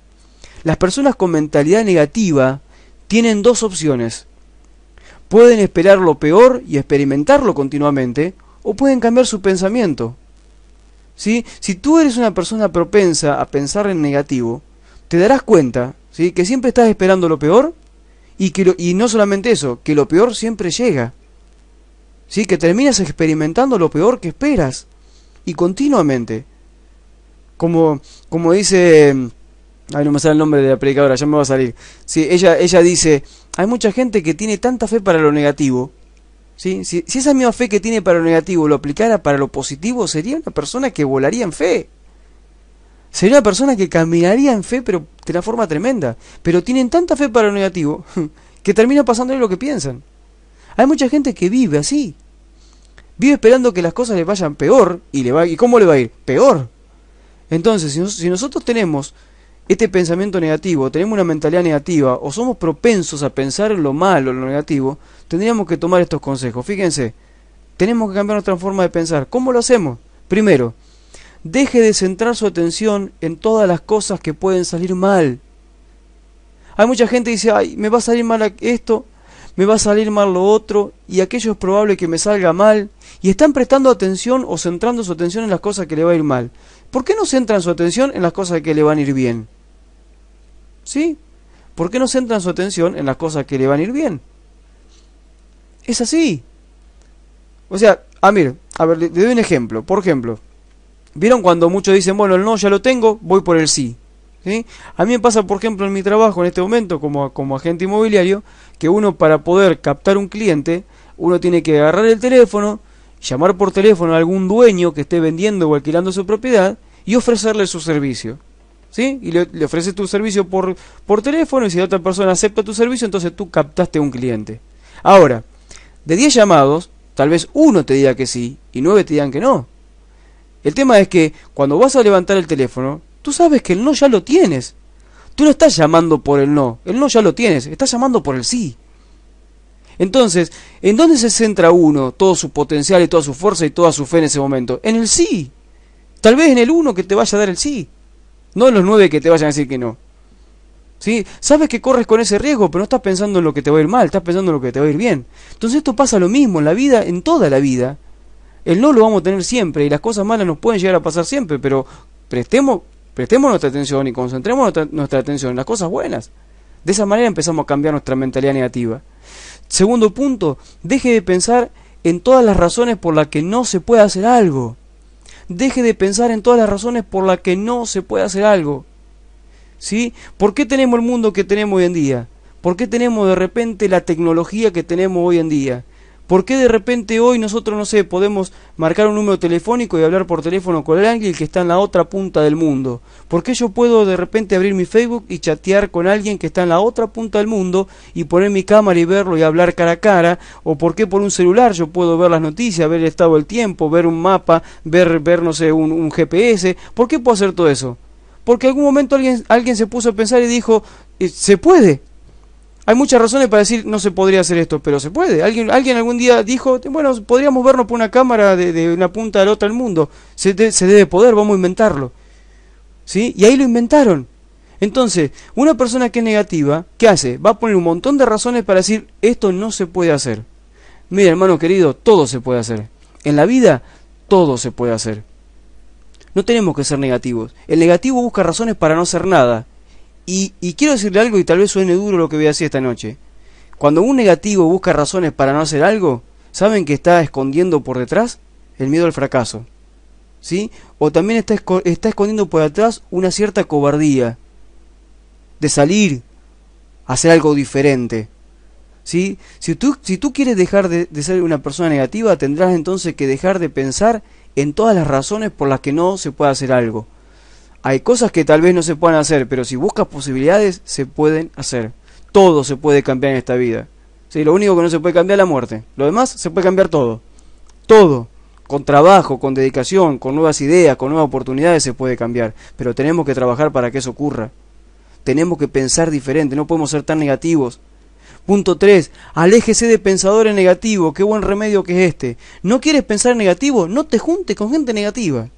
Speaker 3: Las personas con mentalidad negativa tienen dos opciones. Pueden esperar lo peor y experimentarlo continuamente, o pueden cambiar su pensamiento. ¿Sí? Si tú eres una persona propensa a pensar en negativo, te darás cuenta, ¿sí?, que siempre estás esperando lo peor, y no solamente eso, que lo peor siempre llega. ¿Sí? Que terminas experimentando lo peor que esperas, y continuamente. Como dice... Ay, no me sale el nombre de la predicadora, ya me va a salir. Sí, ella dice, hay mucha gente que tiene tanta fe para lo negativo. ¿Sí? Si esa misma fe que tiene para lo negativo lo aplicara para lo positivo, sería una persona que volaría en fe. Sería una persona que caminaría en fe, pero de una forma tremenda. Pero tienen tanta fe para lo negativo que termina pasándole lo que piensan. Hay mucha gente que vive así. Vive esperando que las cosas le vayan peor, ¿y cómo le va a ir? Peor. Entonces, si nosotros tenemos este pensamiento negativo, tenemos una mentalidad negativa, o somos propensos a pensar en lo malo, en lo negativo, tendríamos que tomar estos consejos. Fíjense, tenemos que cambiar nuestra forma de pensar. ¿Cómo lo hacemos? Primero, deje de centrar su atención en todas las cosas que pueden salir mal. Hay mucha gente que dice, ay, me va a salir mal esto, me va a salir mal lo otro, y aquello es probable que me salga mal, y están prestando atención o centrando su atención en las cosas que le va a ir mal. ¿Por qué no centran su atención en las cosas que le van a ir bien? ¿Sí? ¿Por qué no centran su atención en las cosas que le van a ir bien? Es así. O sea, mire, a ver, le doy un ejemplo. Por ejemplo, ¿vieron cuando muchos dicen, bueno, el no ya lo tengo, voy por el sí? ¿Sí? A mí me pasa, por ejemplo, en mi trabajo en este momento como agente inmobiliario, que uno, para poder captar un cliente, uno tiene que agarrar el teléfono, llamar por teléfono a algún dueño que esté vendiendo o alquilando su propiedad y ofrecerle su servicio. ¿Sí? Y le ofreces tu servicio por teléfono, y si la otra persona acepta tu servicio, entonces tú captaste un cliente. Ahora, de 10 llamados, tal vez uno te diga que sí y 9 te digan que no. El tema es que cuando vas a levantar el teléfono, tú sabes que el no ya lo tienes. Tú no estás llamando por el no ya lo tienes, estás llamando por el sí. Entonces, ¿en dónde se centra uno todo su potencial y toda su fuerza y toda su fe en ese momento? En el sí. Tal vez en el 1 que te vaya a dar el sí. No en los 9 que te vayan a decir que no. ¿Sí? Sabes que corres con ese riesgo, pero no estás pensando en lo que te va a ir mal, estás pensando en lo que te va a ir bien. Entonces esto pasa lo mismo en la vida, en toda la vida. El no lo vamos a tener siempre, y las cosas malas nos pueden llegar a pasar siempre, pero prestemos nuestra atención y concentremos nuestra atención en las cosas buenas. De esa manera empezamos a cambiar nuestra mentalidad negativa. Segundo punto, deje de pensar en todas las razones por las que no se puede hacer algo. Deje de pensar en todas las razones por las que no se puede hacer algo. ¿Sí? ¿Por qué tenemos el mundo que tenemos hoy en día? ¿Por qué tenemos de repente la tecnología que tenemos hoy en día? ¿Por qué de repente hoy nosotros, no sé, podemos marcar un número telefónico y hablar por teléfono con alguien que está en la otra punta del mundo? ¿Por qué yo puedo de repente abrir mi Facebook y chatear con alguien que está en la otra punta del mundo y poner mi cámara y verlo y hablar cara a cara? ¿O por qué por un celular yo puedo ver las noticias, ver el estado del tiempo, ver un mapa, ver no sé, un GPS? ¿Por qué puedo hacer todo eso? Porque en algún momento alguien se puso a pensar y dijo, ¿se puede? Hay muchas razones para decir no se podría hacer esto, pero se puede. Alguien algún día dijo, bueno, podríamos vernos por una cámara de una punta del otro al mundo. Se debe poder, vamos a inventarlo. ¿Sí? Y ahí lo inventaron. Entonces, una persona que es negativa, ¿qué hace? Va a poner un montón de razones para decir esto no se puede hacer. Mira, hermano querido, todo se puede hacer. En la vida, todo se puede hacer. No tenemos que ser negativos. El negativo busca razones para no hacer nada. Y quiero decirle algo, y tal vez suene duro lo que voy a decir esta noche. Cuando un negativo busca razones para no hacer algo, ¿saben que está escondiendo por detrás? El miedo al fracaso, ¿sí? O también está escondiendo por detrás una cierta cobardía de salir a hacer algo diferente, ¿sí? Si tú quieres dejar de ser una persona negativa, tendrás entonces que dejar de pensar en todas las razones por las que no se puede hacer algo. Hay cosas que tal vez no se puedan hacer, pero si buscas posibilidades, se pueden hacer. Todo se puede cambiar en esta vida. Sí, lo único que no se puede cambiar es la muerte. Lo demás se puede cambiar todo. Todo. Con trabajo, con dedicación, con nuevas ideas, con nuevas oportunidades se puede cambiar. Pero tenemos que trabajar para que eso ocurra. Tenemos que pensar diferente, no podemos ser tan negativos. Punto 3. Aléjese de pensadores negativos. Qué buen remedio que es este. ¿No quieres pensar negativo? No te juntes con gente negativa.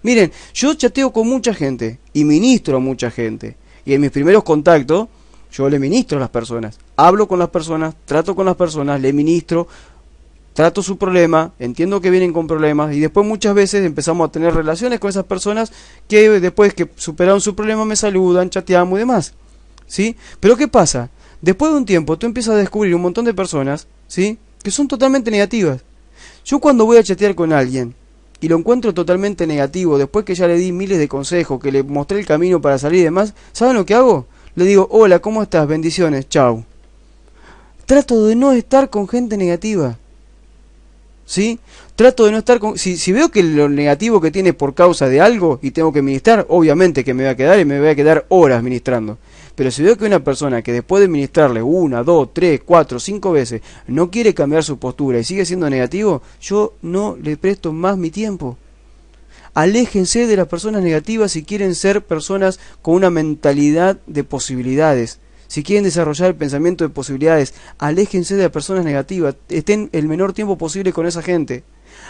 Speaker 3: Miren, yo chateo con mucha gente y ministro a mucha gente. Y en mis primeros contactos, yo le ministro a las personas. Hablo con las personas, trato con las personas, le ministro, trato su problema, entiendo que vienen con problemas y después muchas veces empezamos a tener relaciones con esas personas que después que superaron su problema me saludan, chateamos y demás, ¿sí? Pero ¿qué pasa? Después de un tiempo tú empiezas a descubrir un montón de personas, ¿sí? Que son totalmente negativas. Yo cuando voy a chatear con alguien y lo encuentro totalmente negativo, después que ya le di miles de consejos, que le mostré el camino para salir y demás, ¿saben lo que hago? Le digo, hola, ¿cómo estás? Bendiciones, chau. Trato de no estar con gente negativa, ¿sí? Trato de no estar con... Si veo que lo negativo que tiene por causa de algo y tengo que ministrar, obviamente que me voy a quedar y me voy a quedar horas ministrando. Pero si veo que una persona que después de ministrarle 1, 2, 3, 4, 5 veces no quiere cambiar su postura y sigue siendo negativo, yo no le presto más mi tiempo. Aléjense de las personas negativas si quieren ser personas con una mentalidad de posibilidades. Si quieren desarrollar el pensamiento de posibilidades, aléjense de las personas negativas. Estén el menor tiempo posible con esa gente.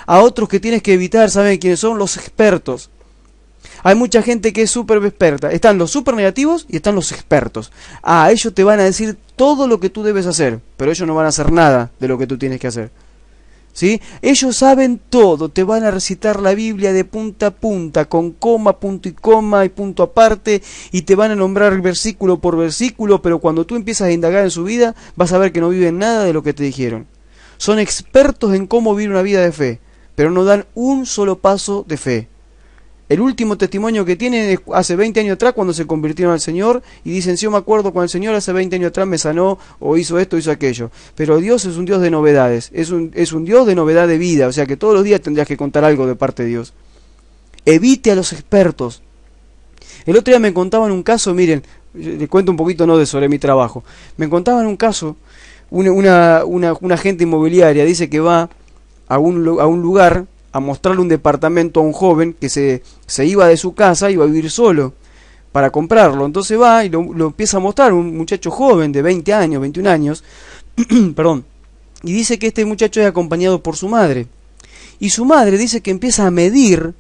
Speaker 3: A otros que tienes que evitar, ¿saben quiénes son? Los expertos. Hay mucha gente que es súper experta. Están los súper negativos y están los expertos. Ellos te van a decir todo lo que tú debes hacer, pero ellos no van a hacer nada de lo que tú tienes que hacer, ¿sí? Ellos saben todo, te van a recitar la Biblia de punta a punta, con coma, punto y coma y punto aparte, y te van a nombrar versículo por versículo, pero cuando tú empiezas a indagar en su vida, vas a ver que no viven nada de lo que te dijeron. Son expertos en cómo vivir una vida de fe, pero no dan un solo paso de fe. El último testimonio que tienen es hace 20 años atrás cuando se convirtieron al Señor y dicen, sí, yo me acuerdo cuando el Señor hace 20 años atrás me sanó o hizo esto, hizo aquello. Pero Dios es un Dios de novedades, es un Dios de novedad de vida, o sea que todos los días tendrías que contar algo de parte de Dios. Evite a los expertos. El otro día me contaban un caso, miren, les cuento un poquito sobre mi trabajo. Me contaban un caso, una agente inmobiliaria dice que va a un lugar a mostrarle un departamento a un joven que se iba de su casa, iba a vivir solo para comprarlo. Entonces va y lo empieza a mostrar, un muchacho joven de 20 años, 21 años, perdón, y dice que este muchacho es acompañado por su madre. Y su madre dice que empieza a medir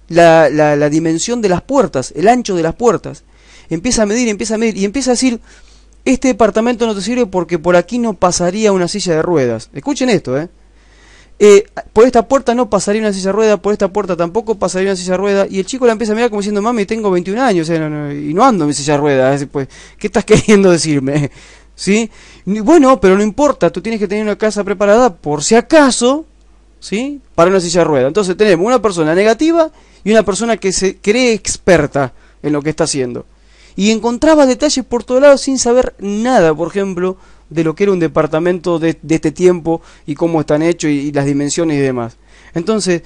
Speaker 3: la dimensión de las puertas, el ancho de las puertas. Empieza a medir y empieza a decir, este departamento no te sirve porque por aquí no pasaría una silla de ruedas. Escuchen esto, por esta puerta no pasaría una silla de ruedas, por esta puerta tampoco pasaría una silla de ruedas, y el chico la empieza a mirar como diciendo, mami, tengo 21 años, y no ando en silla de ruedas, pues, ¿qué estás queriendo decirme? ¿Sí? Bueno, pero no importa, tú tienes que tener una casa preparada por si acaso, ¿sí? Para una silla de ruedas. Entonces tenemos una persona negativa y una persona que se cree experta en lo que está haciendo. Y encontraba detalles por todos lados sin saber nada, por ejemplo, de lo que era un departamento de este tiempo y cómo están hechos y las dimensiones y demás. Entonces,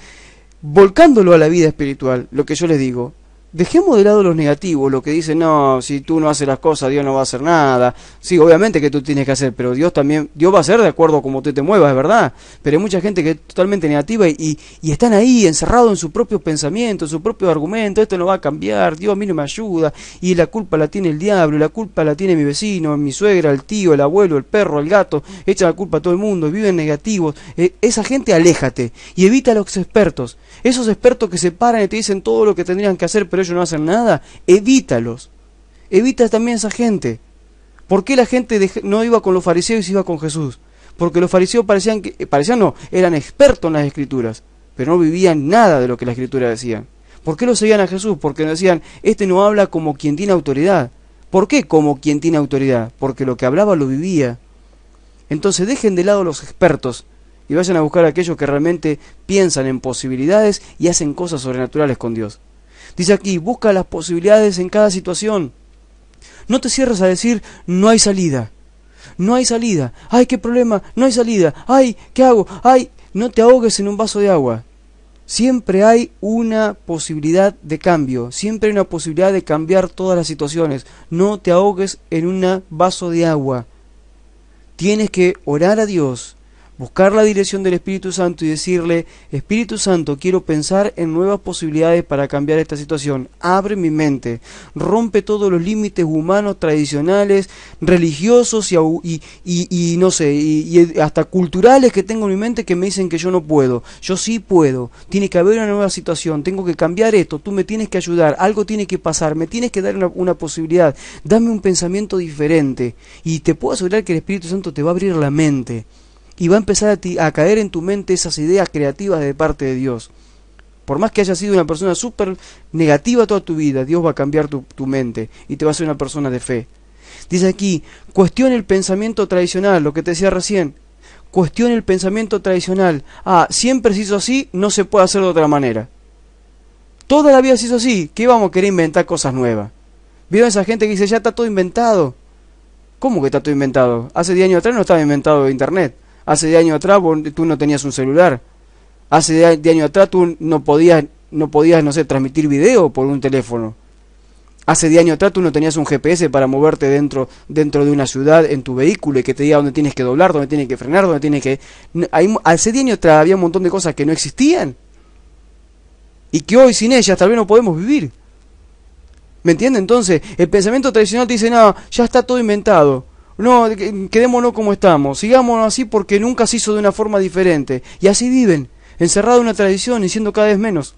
Speaker 3: volcándolo a la vida espiritual, lo que yo les digo, dejemos de lado los negativos, lo que dicen, no, si tú no haces las cosas, Dios no va a hacer nada. Sí, obviamente que tú tienes que hacer, pero Dios va a hacer de acuerdo a cómo tú te muevas, es verdad. Pero hay mucha gente que es totalmente negativa y están ahí encerrados en su propio pensamiento, en su propio argumento, esto no va a cambiar, Dios a mí no me ayuda, y la culpa la tiene el diablo, la culpa la tiene mi vecino, mi suegra, el tío, el abuelo, el perro, el gato, echan la culpa a todo el mundo, viven negativos. Esa gente, aléjate y evita a los expertos. Esos expertos que se paran y te dicen todo lo que tendrían que hacer, pero ellos no hacen nada, evítalos. Evita también a esa gente. ¿Por qué la gente no iba con los fariseos y iba con Jesús? Porque los fariseos eran expertos en las escrituras, pero no vivían nada de lo que la escritura decía. ¿Por qué lo seguían a Jesús? Porque nos decían, este no habla como quien tiene autoridad. ¿Por qué como quien tiene autoridad? Porque lo que hablaba lo vivía. Entonces dejen de lado los expertos y vayan a buscar a aquellos que realmente piensan en posibilidades y hacen cosas sobrenaturales con Dios. Dice aquí, busca las posibilidades en cada situación. No te cierres a decir, no hay salida. No hay salida. Ay, qué problema. No hay salida. Ay, ¿qué hago? Ay, no te ahogues en un vaso de agua. Siempre hay una posibilidad de cambio. Siempre hay una posibilidad de cambiar todas las situaciones. No te ahogues en un vaso de agua. Tienes que orar a Dios, buscar la dirección del Espíritu Santo y decirle, Espíritu Santo, quiero pensar en nuevas posibilidades para cambiar esta situación. Abre mi mente, rompe todos los límites humanos, tradicionales, religiosos y no sé, y hasta culturales que tengo en mi mente que me dicen que yo no puedo. Yo sí puedo. Tiene que haber una nueva situación. Tengo que cambiar esto. Tú me tienes que ayudar. Algo tiene que pasar. Me tienes que dar una posibilidad. Dame un pensamiento diferente. Y te puedo asegurar que el Espíritu Santo te va a abrir la mente. Y va a empezar a caer en tu mente esas ideas creativas de parte de Dios. Por más que hayas sido una persona súper negativa toda tu vida, Dios va a cambiar tu mente y te va a hacer una persona de fe. Dice aquí, cuestione el pensamiento tradicional, lo que te decía recién. Cuestione el pensamiento tradicional. Siempre se hizo así, no se puede hacer de otra manera. Toda la vida se hizo así, ¿qué vamos a querer inventar cosas nuevas? ¿Vieron esa gente que dice, ya está todo inventado? ¿Cómo que está todo inventado? Hace 10 años atrás no estaba inventado Internet. Hace 10 años atrás tú no tenías un celular. Hace 10 años atrás tú no podías, no sé, transmitir video por un teléfono. Hace 10 años atrás tú no tenías un GPS para moverte dentro de una ciudad en tu vehículo y que te diga dónde tienes que doblar, dónde tienes que frenar, dónde tienes que... Hace 10 años atrás había un montón de cosas que no existían. Y que hoy sin ellas tal vez no podemos vivir. ¿Me entiendes? Entonces, el pensamiento tradicional te dice, no, ya está todo inventado. No, quedémonos como estamos, sigámonos así porque nunca se hizo de una forma diferente. Y así viven, encerrados en una tradición y siendo cada vez menos.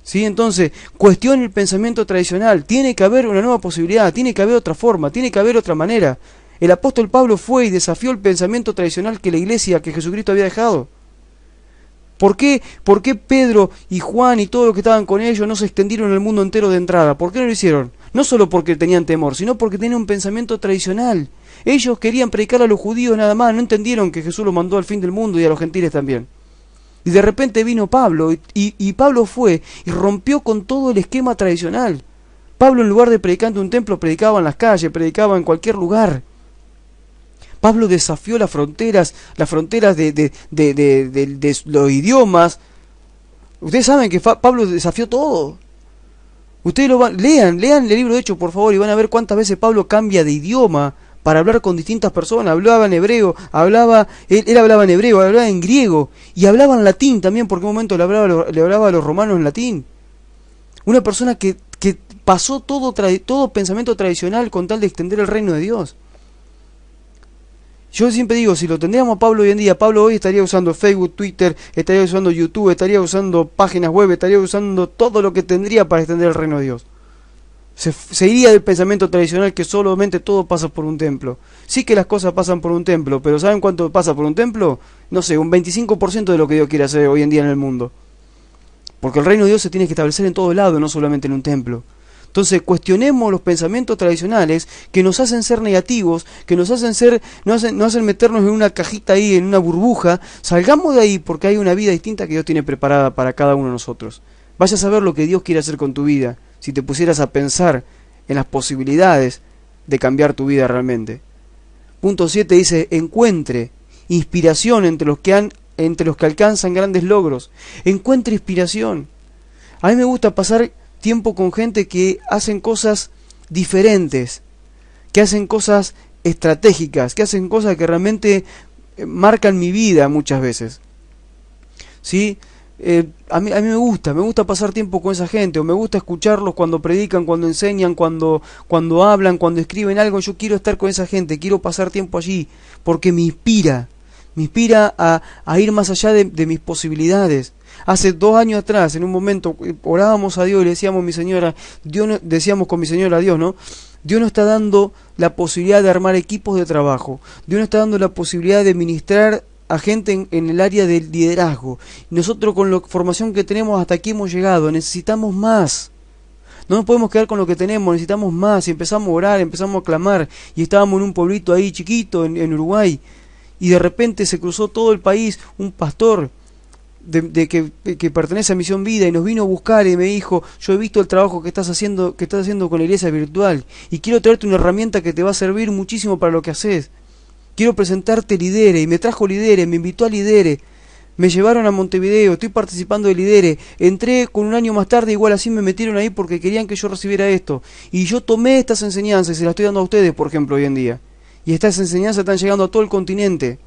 Speaker 3: ¿Sí? Entonces, cuestione el pensamiento tradicional. Tiene que haber una nueva posibilidad, tiene que haber otra forma, tiene que haber otra manera. El apóstol Pablo fue y desafió el pensamiento tradicional que la iglesia, que Jesucristo había dejado. ¿Por qué Pedro y Juan y todos los que estaban con ellos no se extendieron el mundo entero de entrada? ¿Por qué no lo hicieron? No solo porque tenían temor, sino porque tenían un pensamiento tradicional. Ellos querían predicar a los judíos nada más, no entendieron que Jesús los mandó al fin del mundo y a los gentiles también. Y de repente vino Pablo, y Pablo fue y rompió con todo el esquema tradicional. Pablo, en lugar de predicar en un templo, predicaba en las calles, predicaba en cualquier lugar. Pablo desafió las fronteras de los idiomas. Ustedes saben que Pablo desafió todo. Ustedes lean el libro de Hechos, por favor, y van a ver cuántas veces Pablo cambia de idioma para hablar con distintas personas. Hablaba en hebreo, él hablaba en hebreo, hablaba en griego, y hablaba en latín también, porque en un momento le hablaba a los romanos en latín. Una persona que pasó todo pensamiento tradicional con tal de extender el reino de Dios. Yo siempre digo, si lo tendríamos a Pablo hoy en día, Pablo hoy estaría usando Facebook, Twitter, estaría usando YouTube, estaría usando páginas web, estaría usando todo lo que tendría para extender el reino de Dios. Se iría del pensamiento tradicional que solamente todo pasa por un templo. Sí que las cosas pasan por un templo, pero ¿saben cuánto pasa por un templo? No sé, un 25% de lo que Dios quiere hacer hoy en día en el mundo. Porque el reino de Dios se tiene que establecer en todo lado, no solamente en un templo. Entonces cuestionemos los pensamientos tradicionales que nos hacen ser negativos, que nos hacen meternos en una cajita ahí, en una burbuja. Salgamos de ahí porque hay una vida distinta que Dios tiene preparada para cada uno de nosotros. Vaya a saber lo que Dios quiere hacer con tu vida, si te pusieras a pensar en las posibilidades de cambiar tu vida realmente. Punto 7 dice, encuentre inspiración entre los que alcanzan grandes logros. Encuentre inspiración. A mí me gusta pasar tiempo con gente que hacen cosas diferentes, que hacen cosas estratégicas, que hacen cosas que realmente marcan mi vida muchas veces. ¿Sí? A mí me gusta pasar tiempo con esa gente, o me gusta escucharlos cuando predican, cuando enseñan, cuando hablan, cuando escriben algo. Yo quiero estar con esa gente, quiero pasar tiempo allí, porque me inspira a ir más allá de mis posibilidades. Hace 2 años atrás, en un momento, orábamos a Dios y le decíamos decíamos con mi señora a Dios, ¿no? Dios nos está dando la posibilidad de armar equipos de trabajo. Dios nos está dando la posibilidad de ministrar a gente en el área del liderazgo. Nosotros con la formación que tenemos hasta aquí hemos llegado, necesitamos más. No nos podemos quedar con lo que tenemos, necesitamos más. Y empezamos a orar, empezamos a clamar, y estábamos en un pueblito ahí chiquito, en Uruguay, y de repente se cruzó todo el país un pastor que pertenece a Misión Vida, y nos vino a buscar y me dijo: yo he visto el trabajo que estás haciendo con la iglesia virtual, y quiero traerte una herramienta que te va a servir muchísimo para lo que haces. Quiero presentarte Lidere. Y me trajo Lidere, me invitó a Lidere. Me llevaron a Montevideo, estoy participando de Lidere. Entré con un año más tarde, igual así me metieron ahí porque querían que yo recibiera esto. Y yo tomé estas enseñanzas y se las estoy dando a ustedes, por ejemplo, hoy en día. Y estas enseñanzas están llegando a todo el continente.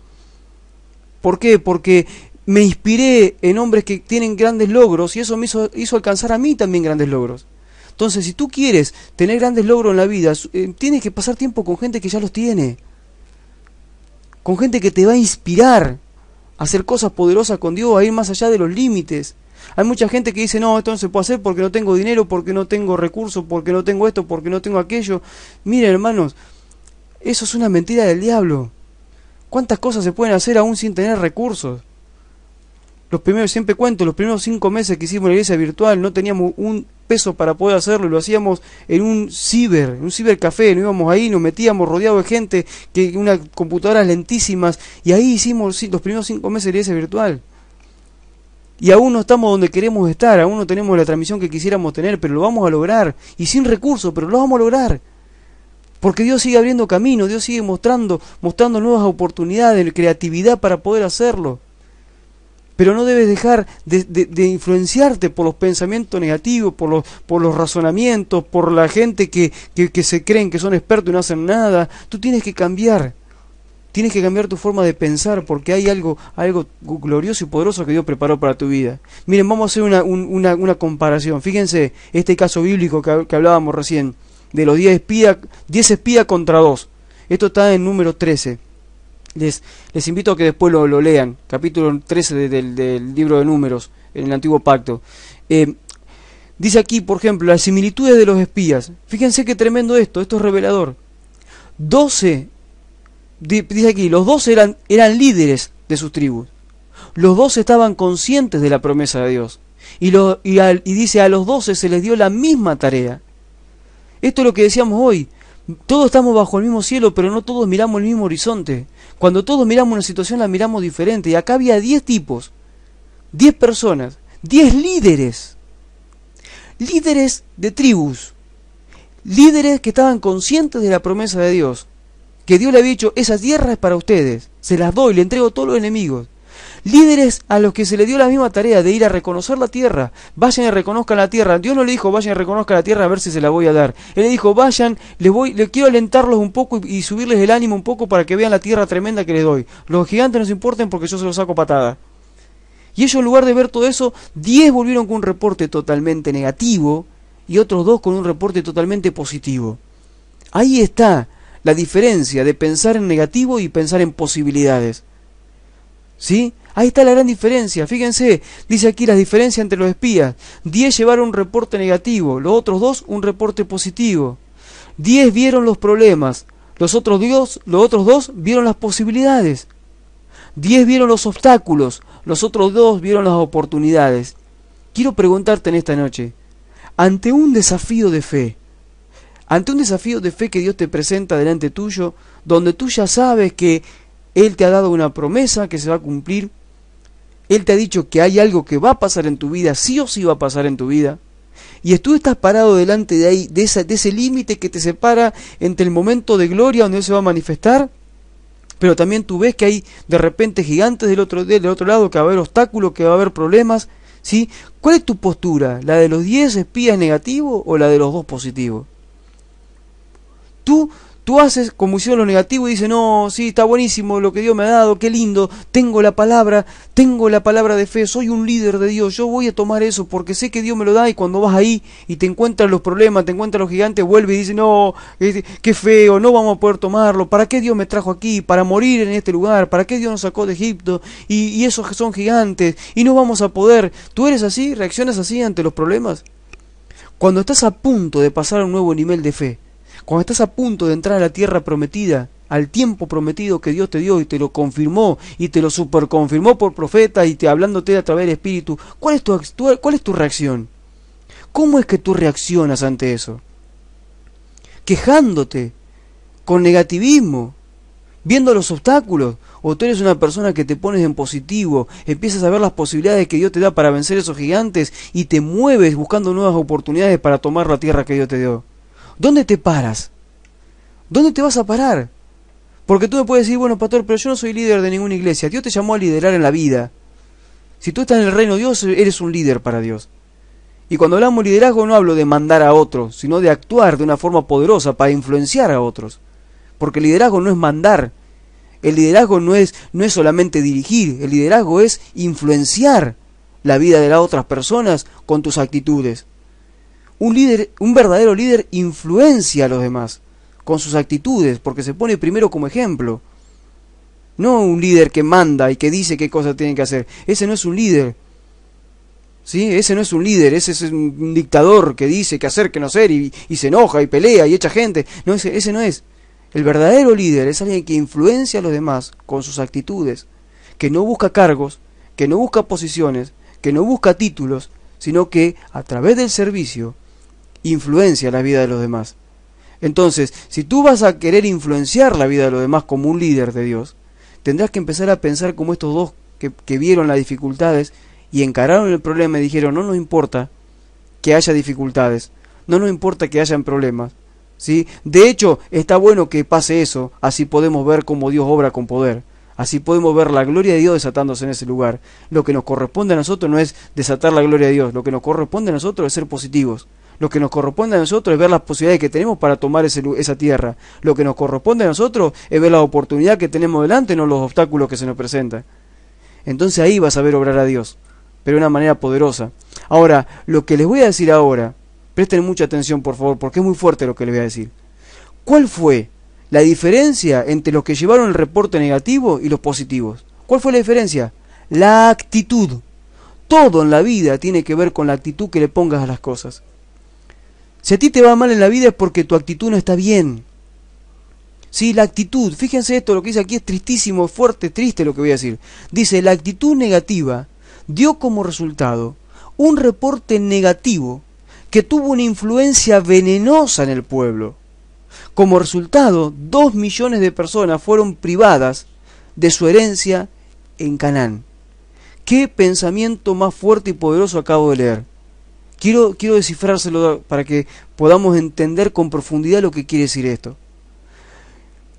Speaker 3: ¿Por qué? Porque me inspiré en hombres que tienen grandes logros, y eso me hizo alcanzar a mí también grandes logros. Entonces, si tú quieres tener grandes logros en la vida, tienes que pasar tiempo con gente que ya los tiene. Con gente que te va a inspirar a hacer cosas poderosas con Dios, a ir más allá de los límites. Hay mucha gente que dice: no, esto no se puede hacer porque no tengo dinero, porque no tengo recursos, porque no tengo esto, porque no tengo aquello. Miren, hermanos, eso es una mentira del diablo. ¿Cuántas cosas se pueden hacer aún sin tener recursos? Siempre cuento, los primeros 5 meses que hicimos la iglesia virtual no teníamos un peso para poder hacerlo, y lo hacíamos en un cibercafé. Nos íbamos ahí, nos metíamos rodeados de gente, unas computadoras lentísimas, y ahí hicimos los primeros 5 meses de la iglesia virtual. Y aún no estamos donde queremos estar, aún no tenemos la transmisión que quisiéramos tener, pero lo vamos a lograr, y sin recursos, pero lo vamos a lograr. Porque Dios sigue abriendo caminos, Dios sigue mostrando nuevas oportunidades, creatividad para poder hacerlo. Pero no debes dejar de influenciarte por los pensamientos negativos, por los razonamientos, por la gente que se creen que son expertos y no hacen nada. Tú tienes que cambiar tu forma de pensar, porque hay algo glorioso y poderoso que Dios preparó para tu vida. Miren, vamos a hacer una comparación. Fíjense este caso bíblico que hablábamos recién, de los 10 espías contra 2. Esto está en Números 13. Les invito a que después lo lean, capítulo 13 del libro de Números, en el Antiguo Pacto. Dice aquí, por ejemplo, las similitudes de los espías. Fíjense qué tremendo esto es revelador. 12, dice aquí, los 12 eran líderes de sus tribus. Los 12 estaban conscientes de la promesa de Dios. Y dice, a los 12 se les dio la misma tarea. Esto es lo que decíamos hoy. Todos estamos bajo el mismo cielo, pero no todos miramos el mismo horizonte. Cuando todos miramos una situación, la miramos diferente. Y acá había 10 tipos, 10 personas, 10 líderes. Líderes de tribus. Líderes que estaban conscientes de la promesa de Dios. Que Dios le había dicho: esa tierra es para ustedes. Se las doy, le entrego a todos los enemigos. Líderes a los que se le dio la misma tarea de ir a reconocer la tierra. Vayan y reconozcan la tierra. Dios no le dijo: vayan y reconozcan la tierra a ver si se la voy a dar. Él le dijo: vayan, le quiero alentarlos un poco y subirles el ánimo un poco para que vean la tierra tremenda que les doy. Los gigantes no se importen porque yo se los saco patada. Y ellos, en lugar de ver todo eso, 10 volvieron con un reporte totalmente negativo y otros 2 con un reporte totalmente positivo. Ahí está la diferencia de pensar en negativo y pensar en posibilidades. ¿Sí? Ahí está la gran diferencia. Fíjense, dice aquí la diferencia entre los espías. 10 llevaron un reporte negativo, los otros 2 un reporte positivo. 10 vieron los problemas, los otros 2 vieron las posibilidades. 10 vieron los obstáculos, los otros 2 vieron las oportunidades. Quiero preguntarte en esta noche, ante un desafío de fe que Dios te presenta delante tuyo, donde tú ya sabes que Él te ha dado una promesa que se va a cumplir, Él te ha dicho que hay algo que va a pasar en tu vida, sí o sí va a pasar en tu vida, y tú estás parado delante de ese límite que te separa entre el momento de gloria donde Él se va a manifestar, pero también tú ves que hay de repente gigantes del otro lado, que va a haber obstáculos, que va a haber problemas, ¿sí? ¿Cuál es tu postura? ¿La de los 10 espías negativos o la de los 2 positivos? Tú haces como hicieron lo negativo y dices: no, sí, está buenísimo lo que Dios me ha dado, qué lindo, tengo la palabra de fe, soy un líder de Dios, yo voy a tomar eso porque sé que Dios me lo da. Y cuando vas ahí y te encuentras los problemas, te encuentras los gigantes, vuelve y dices: no, qué feo, no vamos a poder tomarlo, ¿para qué Dios me trajo aquí? Para morir en este lugar, ¿para qué Dios nos sacó de Egipto? Y esos son gigantes, y no vamos a poder. ¿Tú eres así? ¿Reaccionas así ante los problemas? Cuando estás a punto de pasar a un nuevo nivel de fe, cuando estás a punto de entrar a la tierra prometida, al tiempo prometido que Dios te dio y te lo confirmó y te lo superconfirmó por profeta y te hablándote a través del Espíritu, ¿cuál es tu reacción? ¿Cómo es que tú reaccionas ante eso? ¿Quejándote? ¿Con negativismo? ¿Viendo los obstáculos? ¿O tú eres una persona que te pones en positivo, empiezas a ver las posibilidades que Dios te da para vencer esos gigantes y te mueves buscando nuevas oportunidades para tomar la tierra que Dios te dio? ¿Dónde te paras? ¿Dónde te vas a parar? Porque tú me puedes decir, bueno, pastor, pero yo no soy líder de ninguna iglesia. Dios te llamó a liderar en la vida. Si tú estás en el reino de Dios, eres un líder para Dios. Y cuando hablamos de liderazgo no hablo de mandar a otros, sino de actuar de una forma poderosa para influenciar a otros. Porque el liderazgo no es mandar. El liderazgo no es solamente dirigir. El liderazgo es influenciar la vida de las otras personas con tus actitudes. Un verdadero líder influencia a los demás con sus actitudes, porque se pone primero como ejemplo. No un líder que manda y que dice qué cosas tienen que hacer. Ese no es un líder. ¿Sí? Ese no es un líder, ese es un dictador que dice qué hacer, qué no hacer, y se enoja y pelea y echa gente. No, ese no es. El verdadero líder es alguien que influencia a los demás con sus actitudes, que no busca cargos, que no busca posiciones, que no busca títulos, sino que a través del servicio influencia la vida de los demás. Entonces, si tú vas a querer influenciar la vida de los demás como un líder de Dios, tendrás que empezar a pensar como estos dos que vieron las dificultades y encararon el problema y dijeron, no nos importa que haya dificultades, no nos importa que hayan problemas, ¿sí? De hecho, está bueno que pase eso, así podemos ver cómo Dios obra con poder, así podemos ver la gloria de Dios desatándose en ese lugar. Lo que nos corresponde a nosotros no es desatar la gloria de Dios, lo que nos corresponde a nosotros es ser positivos. Lo que nos corresponde a nosotros es ver las posibilidades que tenemos para tomar esa tierra. Lo que nos corresponde a nosotros es ver la oportunidad que tenemos delante, no los obstáculos que se nos presentan. Entonces ahí vas a ver obrar a Dios, pero de una manera poderosa. Ahora, lo que les voy a decir ahora, presten mucha atención por favor, porque es muy fuerte lo que les voy a decir. ¿Cuál fue la diferencia entre los que llevaron el reporte negativo y los positivos? ¿Cuál fue la diferencia? La actitud. Todo en la vida tiene que ver con la actitud que le pongas a las cosas. Si a ti te va mal en la vida es porque tu actitud no está bien. Sí, la actitud, fíjense esto, lo que dice aquí es tristísimo, fuerte, triste lo que voy a decir. Dice, la actitud negativa dio como resultado un reporte negativo que tuvo una influencia venenosa en el pueblo. Como resultado, 2 millones de personas fueron privadas de su herencia en Canaán. ¿Qué pensamiento más fuerte y poderoso acabo de leer? Quiero descifrárselo para que podamos entender con profundidad lo que quiere decir esto.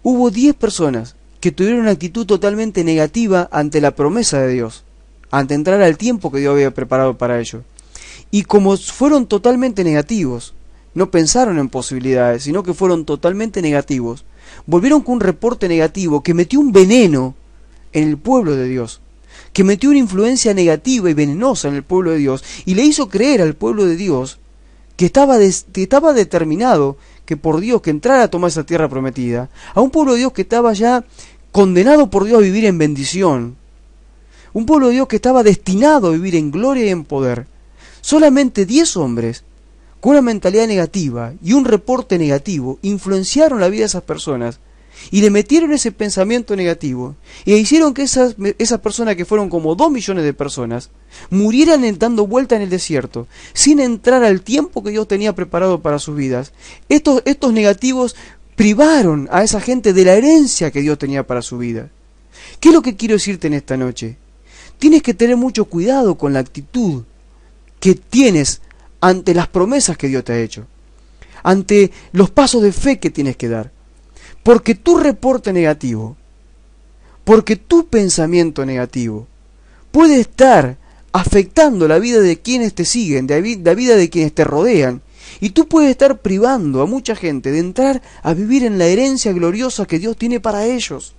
Speaker 3: Hubo 10 personas que tuvieron una actitud totalmente negativa ante la promesa de Dios, ante entrar al tiempo que Dios había preparado para ellos. Y como fueron totalmente negativos, no pensaron en posibilidades, sino que fueron totalmente negativos, volvieron con un reporte negativo que metió un veneno en el pueblo de Dios, que metió una influencia negativa y venenosa en el pueblo de Dios, y le hizo creer al pueblo de Dios que estaba determinado que por Dios que entrara a tomar esa tierra prometida, a un pueblo de Dios que estaba ya condenado por Dios a vivir en bendición, un pueblo de Dios que estaba destinado a vivir en gloria y en poder. Solamente 10 hombres con una mentalidad negativa y un reporte negativo influenciaron la vida de esas personas y le metieron ese pensamiento negativo e hicieron que esas personas, que fueron como 2 millones de personas, murieran dando vuelta en el desierto sin entrar al tiempo que Dios tenía preparado para sus vidas. Estos negativos privaron a esa gente de la herencia que Dios tenía para su vida. ¿Qué es lo que quiero decirte en esta noche? Tienes que tener mucho cuidado con la actitud que tienes ante las promesas que Dios te ha hecho, ante los pasos de fe que tienes que dar. Porque tu reporte negativo, porque tu pensamiento negativo puede estar afectando la vida de quienes te siguen, la vida de quienes te rodean, y tú puedes estar privando a mucha gente de entrar a vivir en la herencia gloriosa que Dios tiene para ellos.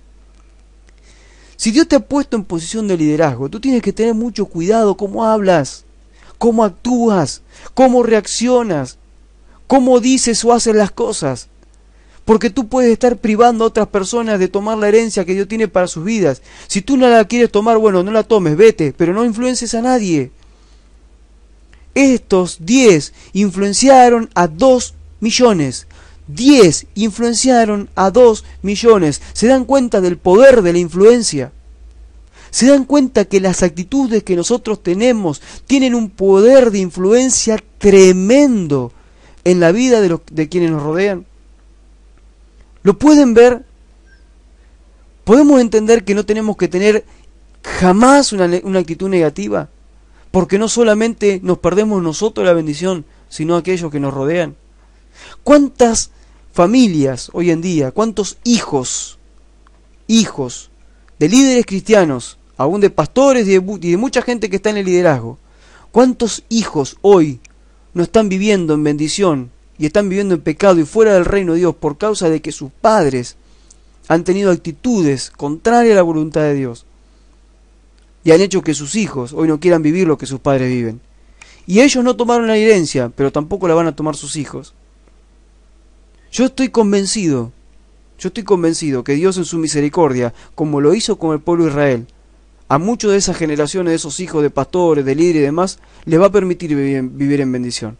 Speaker 3: Si Dios te ha puesto en posición de liderazgo, tú tienes que tener mucho cuidado cómo hablas, cómo actúas, cómo reaccionas, cómo dices o haces las cosas. Porque tú puedes estar privando a otras personas de tomar la herencia que Dios tiene para sus vidas. Si tú no la quieres tomar, bueno, no la tomes, vete, pero no influencies a nadie. Estos 10 influenciaron a 2 millones. 10 influenciaron a 2 millones. ¿Se dan cuenta del poder de la influencia? ¿Se dan cuenta que las actitudes que nosotros tenemos tienen un poder de influencia tremendo en la vida de quienes nos rodean? ¿Lo pueden ver? ¿Podemos entender que no tenemos que tener jamás una actitud negativa? Porque no solamente nos perdemos nosotros la bendición, sino aquellos que nos rodean. ¿Cuántas familias hoy en día, cuántos hijos de líderes cristianos, aún de pastores y de mucha gente que está en el liderazgo, cuántos hijos hoy no están viviendo en bendición y están viviendo en pecado y fuera del reino de Dios por causa de que sus padres han tenido actitudes contrarias a la voluntad de Dios y han hecho que sus hijos hoy no quieran vivir lo que sus padres viven? Y ellos no tomaron la herencia, pero tampoco la van a tomar sus hijos. Yo estoy convencido que Dios en su misericordia, como lo hizo con el pueblo de Israel, a muchos de esas generaciones, de esos hijos de pastores, de líderes y demás, les va a permitir vivir en bendición.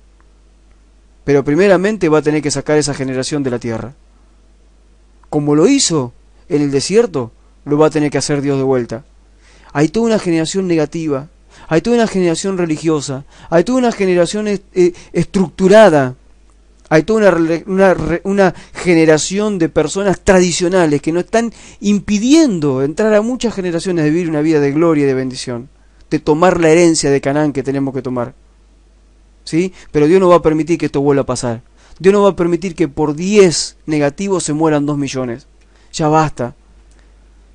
Speaker 3: Pero primeramente va a tener que sacar esa generación de la tierra. Como lo hizo en el desierto, lo va a tener que hacer Dios de vuelta. Hay toda una generación negativa, hay toda una generación religiosa, hay toda una generación estructurada, hay toda una generación de personas tradicionales que nos están impidiendo entrar a muchas generaciones de vivir una vida de gloria y de bendición, de tomar la herencia de Canaán que tenemos que tomar. ¿Sí? Pero Dios no va a permitir que esto vuelva a pasar. Dios no va a permitir que por 10 negativos se mueran 2 millones. Ya basta.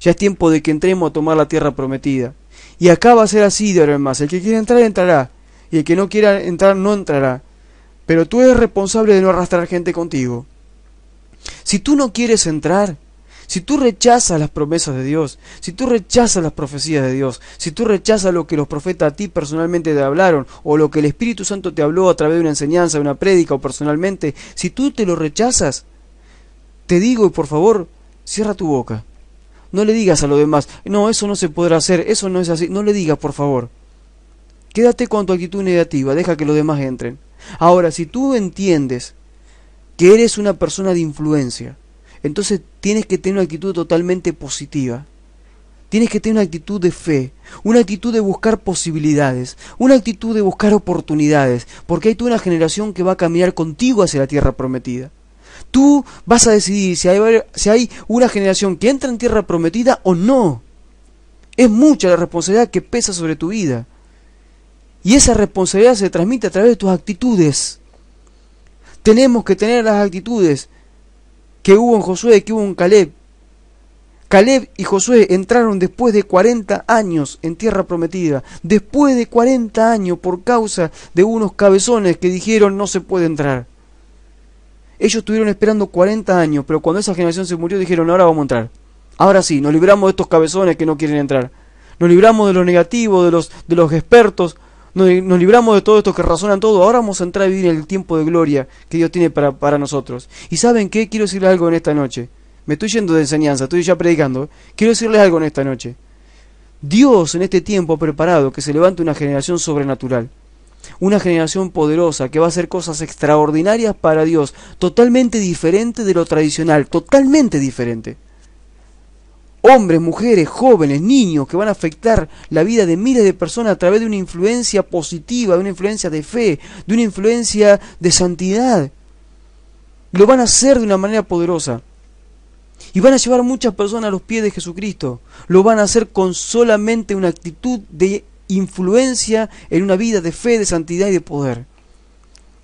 Speaker 3: Ya es tiempo de que entremos a tomar la tierra prometida. Y acá va a ser así de ahora en más. El que quiera entrar, entrará. Y el que no quiera entrar, no entrará. Pero tú eres responsable de no arrastrar gente contigo. Si tú no quieres entrar, si tú rechazas las promesas de Dios, si tú rechazas las profecías de Dios, si tú rechazas lo que los profetas a ti personalmente te hablaron, o lo que el Espíritu Santo te habló a través de una enseñanza, de una prédica o personalmente, si tú te lo rechazas, te digo, por favor, cierra tu boca. No le digas a los demás, no, eso no se podrá hacer, eso no es así. No le digas, por favor. Quédate con tu actitud negativa, deja que los demás entren. Ahora, si tú entiendes que eres una persona de influencia, entonces tienes que tener una actitud totalmente positiva. Tienes que tener una actitud de fe, una actitud de buscar posibilidades, una actitud de buscar oportunidades, porque hay toda una generación que va a caminar contigo hacia la tierra prometida. Tú vas a decidir si hay una generación que entra en tierra prometida o no. Es mucha la responsabilidad que pesa sobre tu vida. Y esa responsabilidad se transmite a través de tus actitudes. Tenemos que tener las actitudes que hubo en Josué, que hubo en Caleb. Caleb y Josué entraron después de 40 años en tierra prometida. Después de 40 años por causa de unos cabezones que dijeron no se puede entrar. Ellos estuvieron esperando 40 años, pero cuando esa generación se murió dijeron ahora vamos a entrar. Ahora sí, nos libramos de estos cabezones que no quieren entrar. Nos libramos de lo negativo, de los expertos. Nos libramos de todo esto que razonan todo. Ahora vamos a entrar a vivir el tiempo de gloria que Dios tiene para nosotros. ¿Y saben qué? Quiero decirles algo en esta noche. Me estoy yendo de enseñanza, estoy ya predicando. Quiero decirles algo en esta noche. Dios en este tiempo ha preparado que se levante una generación sobrenatural. Una generación poderosa que va a hacer cosas extraordinarias para Dios. Totalmente diferente de lo tradicional. Totalmente diferente. Hombres, mujeres, jóvenes, niños que van a afectar la vida de miles de personas a través de una influencia positiva, de una influencia de fe, de una influencia de santidad. Lo van a hacer de una manera poderosa. Y van a llevar muchas personas a los pies de Jesucristo. Lo van a hacer con solamente una actitud de influencia en una vida de fe, de santidad y de poder.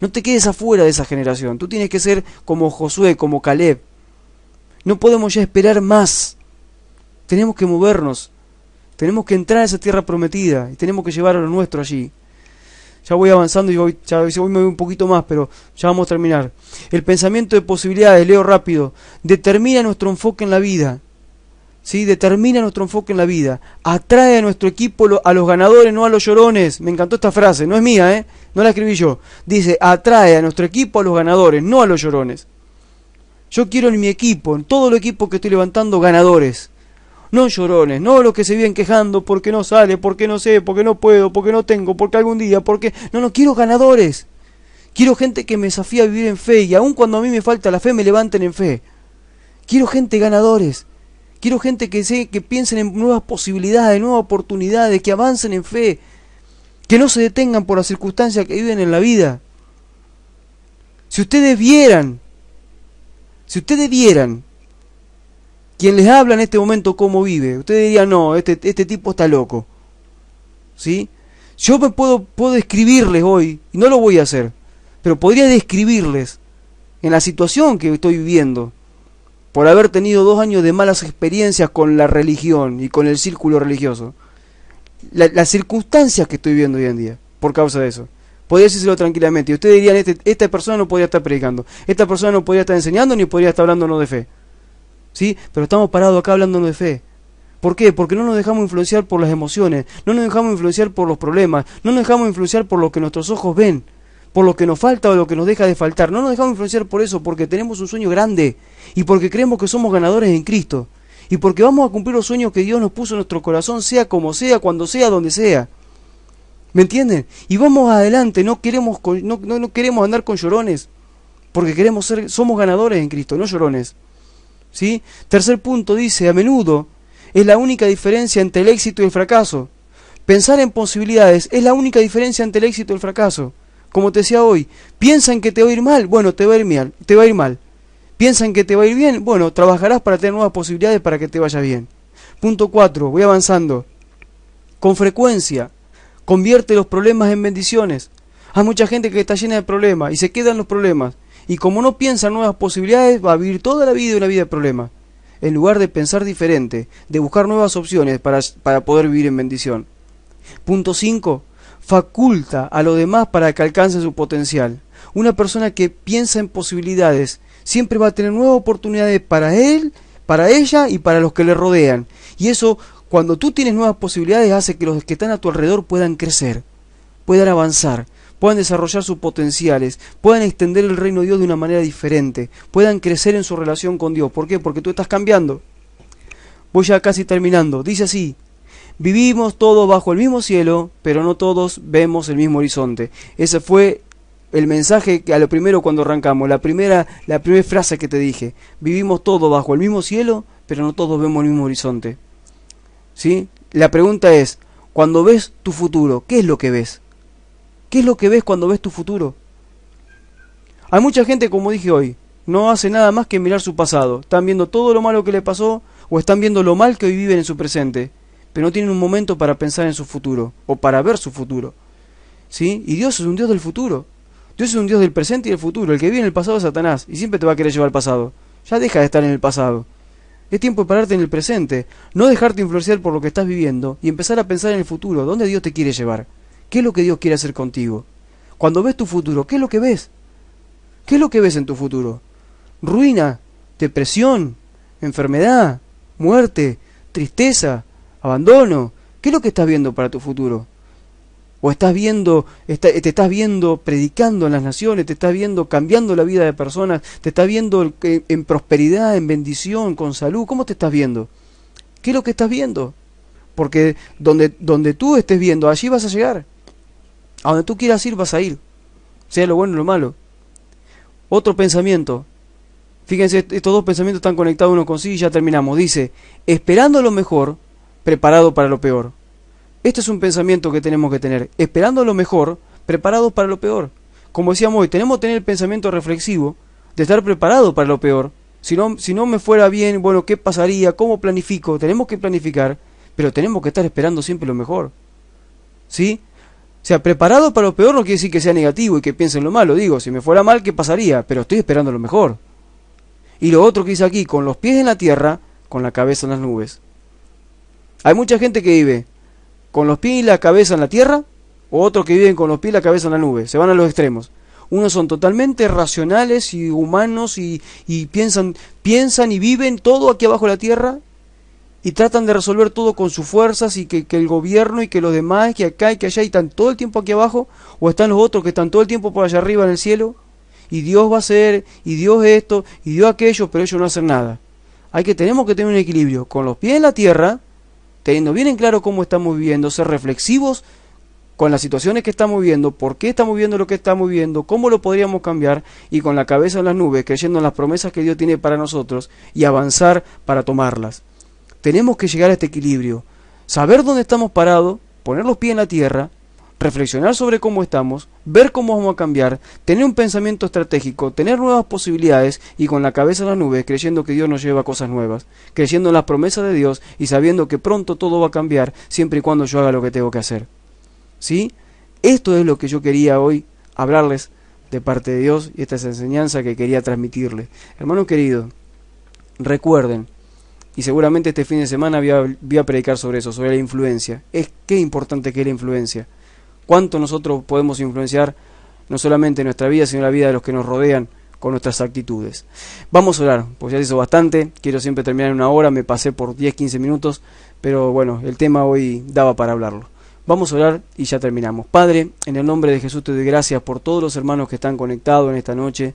Speaker 3: No te quedes afuera de esa generación. Tú tienes que ser como Josué, como Caleb. No podemos ya esperar más. Tenemos que movernos, tenemos que entrar a esa tierra prometida y tenemos que llevar a lo nuestro allí. Ya voy avanzando y hoy me voy un poquito más, pero ya vamos a terminar. El pensamiento de posibilidades, leo rápido, determina nuestro enfoque en la vida. ¿Sí? Determina nuestro enfoque en la vida. Atrae a nuestro equipo a los ganadores, no a los llorones. Me encantó esta frase, no es mía, no la escribí yo. Dice, atrae a nuestro equipo a los ganadores, no a los llorones. Yo quiero en mi equipo, en todo el equipo que estoy levantando, ganadores. No llorones, no los que se vienen quejando porque no sale, porque no sé, porque no puedo, porque no tengo, porque algún día, porque... No, quiero ganadores. Quiero gente que me desafíe a vivir en fe y aun cuando a mí me falta la fe me levanten en fe. Quiero gente ganadores. Quiero gente que piensen en nuevas posibilidades, nuevas oportunidades, que avancen en fe, que no se detengan por las circunstancias que viven en la vida. Si ustedes vieran quien les habla en este momento cómo vive, ustedes dirían, no, este tipo está loco. ¿Sí? Yo puedo describirles hoy, y no lo voy a hacer, pero podría describirles en la situación que estoy viviendo, por haber tenido 2 años de malas experiencias con la religión y con el círculo religioso. Las circunstancias que estoy viviendo hoy en día, por causa de eso. Podría decírselo tranquilamente. Y ustedes dirían, esta persona no podría estar predicando, esta persona no podría estar enseñando, ni podría estar hablándonos de fe. ¿Sí? Pero estamos parados acá hablándonos de fe. ¿Por qué? Porque no nos dejamos influenciar por las emociones, no nos dejamos influenciar por los problemas, no nos dejamos influenciar por lo que nuestros ojos ven, por lo que nos falta o lo que nos deja de faltar. No nos dejamos influenciar por eso, porque tenemos un sueño grande y porque creemos que somos ganadores en Cristo y porque vamos a cumplir los sueños que Dios nos puso en nuestro corazón, sea como sea, cuando sea, donde sea. ¿Me entienden? Y vamos adelante, no queremos andar con llorones, porque somos ganadores en Cristo, no llorones. ¿Sí? Tercer punto dice, a menudo es la única diferencia entre el éxito y el fracaso. Pensar en posibilidades es la única diferencia entre el éxito y el fracaso. Como te decía hoy, piensan que te va a ir mal, bueno, te va a ir mal. Piensan que te va a ir bien, bueno, trabajarás para tener nuevas posibilidades para que te vaya bien. Punto 4, voy avanzando. Con frecuencia, convierte los problemas en bendiciones. Hay mucha gente que está llena de problemas y se queda en los problemas. Y como no piensa en nuevas posibilidades, va a vivir toda la vida una vida de problemas. En lugar de pensar diferente, de buscar nuevas opciones para poder vivir en bendición. Punto 5. Faculta a los demás para que alcancen su potencial. Una persona que piensa en posibilidades siempre va a tener nuevas oportunidades para él, para ella y para los que le rodean. Y eso, cuando tú tienes nuevas posibilidades, hace que los que están a tu alrededor puedan crecer, puedan avanzar, puedan desarrollar sus potenciales, puedan extender el reino de Dios de una manera diferente, puedan crecer en su relación con Dios. ¿Por qué? Porque tú estás cambiando. Voy ya casi terminando. Dice así: vivimos todos bajo el mismo cielo, pero no todos vemos el mismo horizonte. Ese fue el mensaje que a lo primero cuando arrancamos, la primera frase que te dije. Vivimos todos bajo el mismo cielo, pero no todos vemos el mismo horizonte. ¿Sí? La pregunta es, cuando ves tu futuro, ¿qué es lo que ves? ¿Qué es lo que ves cuando ves tu futuro? Hay mucha gente, como dije hoy, no hace nada más que mirar su pasado. Están viendo todo lo malo que le pasó o están viendo lo mal que hoy viven en su presente, pero no tienen un momento para pensar en su futuro o para ver su futuro. ¿Sí? Y Dios es un Dios del futuro. Dios es un Dios del presente y del futuro. El que vive en el pasado es Satanás y siempre te va a querer llevar al pasado. Ya deja de estar en el pasado. Es tiempo de pararte en el presente, no dejarte influenciar por lo que estás viviendo y empezar a pensar en el futuro. ¿Dónde Dios te quiere llevar? ¿Qué es lo que Dios quiere hacer contigo? Cuando ves tu futuro, ¿qué es lo que ves? ¿Qué es lo que ves en tu futuro? Ruina, depresión, enfermedad, muerte, tristeza, abandono. ¿Qué es lo que estás viendo para tu futuro? ¿O te estás viendo predicando en las naciones, te estás viendo cambiando la vida de personas, te estás viendo en prosperidad, en bendición, con salud? ¿Cómo te estás viendo? ¿Qué es lo que estás viendo? Porque donde tú estés viendo, allí vas a llegar. A donde tú quieras ir, vas a ir. Sea lo bueno o lo malo. Otro pensamiento. Fíjense, estos dos pensamientos están conectados uno con sí y ya terminamos. Dice, esperando lo mejor, preparado para lo peor. Este es un pensamiento que tenemos que tener. Esperando lo mejor, preparados para lo peor. Como decíamos hoy, tenemos que tener el pensamiento reflexivo de estar preparado para lo peor. Si no me fuera bien, bueno, ¿qué pasaría? ¿Cómo planifico? Tenemos que planificar, pero tenemos que estar esperando siempre lo mejor. ¿Sí? O sea, preparado para lo peor no quiere decir que sea negativo y que piense en lo malo. Digo, si me fuera mal, ¿qué pasaría? Pero estoy esperando lo mejor. Y lo otro que dice aquí, con los pies en la tierra, con la cabeza en las nubes. Hay mucha gente que vive con los pies y la cabeza en la tierra, o otros que viven con los pies y la cabeza en la nube. Se van a los extremos. Unos son totalmente racionales y humanos y piensan y viven todo aquí abajo de la tierra y tratan de resolver todo con sus fuerzas y que el gobierno y que los demás, que acá y que allá, y están todo el tiempo aquí abajo, o están los otros que están todo el tiempo por allá arriba en el cielo, y Dios va a hacer, y Dios esto, y Dios aquello, pero ellos no hacen nada. Tenemos que tener un equilibrio, con los pies en la tierra, teniendo bien en claro cómo estamos viviendo, ser reflexivos con las situaciones que estamos viendo, por qué estamos viendo lo que estamos viendo, cómo lo podríamos cambiar, y con la cabeza en las nubes, creyendo en las promesas que Dios tiene para nosotros y avanzar para tomarlas. Tenemos que llegar a este equilibrio, saber dónde estamos parados, poner los pies en la tierra, reflexionar sobre cómo estamos, ver cómo vamos a cambiar, tener un pensamiento estratégico, tener nuevas posibilidades y con la cabeza en las nubes, creyendo que Dios nos lleva a cosas nuevas, creyendo en las promesas de Dios y sabiendo que pronto todo va a cambiar siempre y cuando yo haga lo que tengo que hacer. ¿Sí? Esto es lo que yo quería hoy hablarles de parte de Dios y esta es la enseñanza que quería transmitirles. Hermanos queridos, recuerden, y seguramente este fin de semana voy a predicar sobre eso, sobre la influencia. Qué importante que es la influencia. Cuánto nosotros podemos influenciar no solamente nuestra vida, sino la vida de los que nos rodean con nuestras actitudes. Vamos a orar, pues ya se hizo bastante, quiero siempre terminar en una hora, me pasé por 10-15 minutos, pero bueno, el tema hoy daba para hablarlo. Vamos a orar y ya terminamos. Padre, en el nombre de Jesús te doy gracias por todos los hermanos que están conectados en esta noche.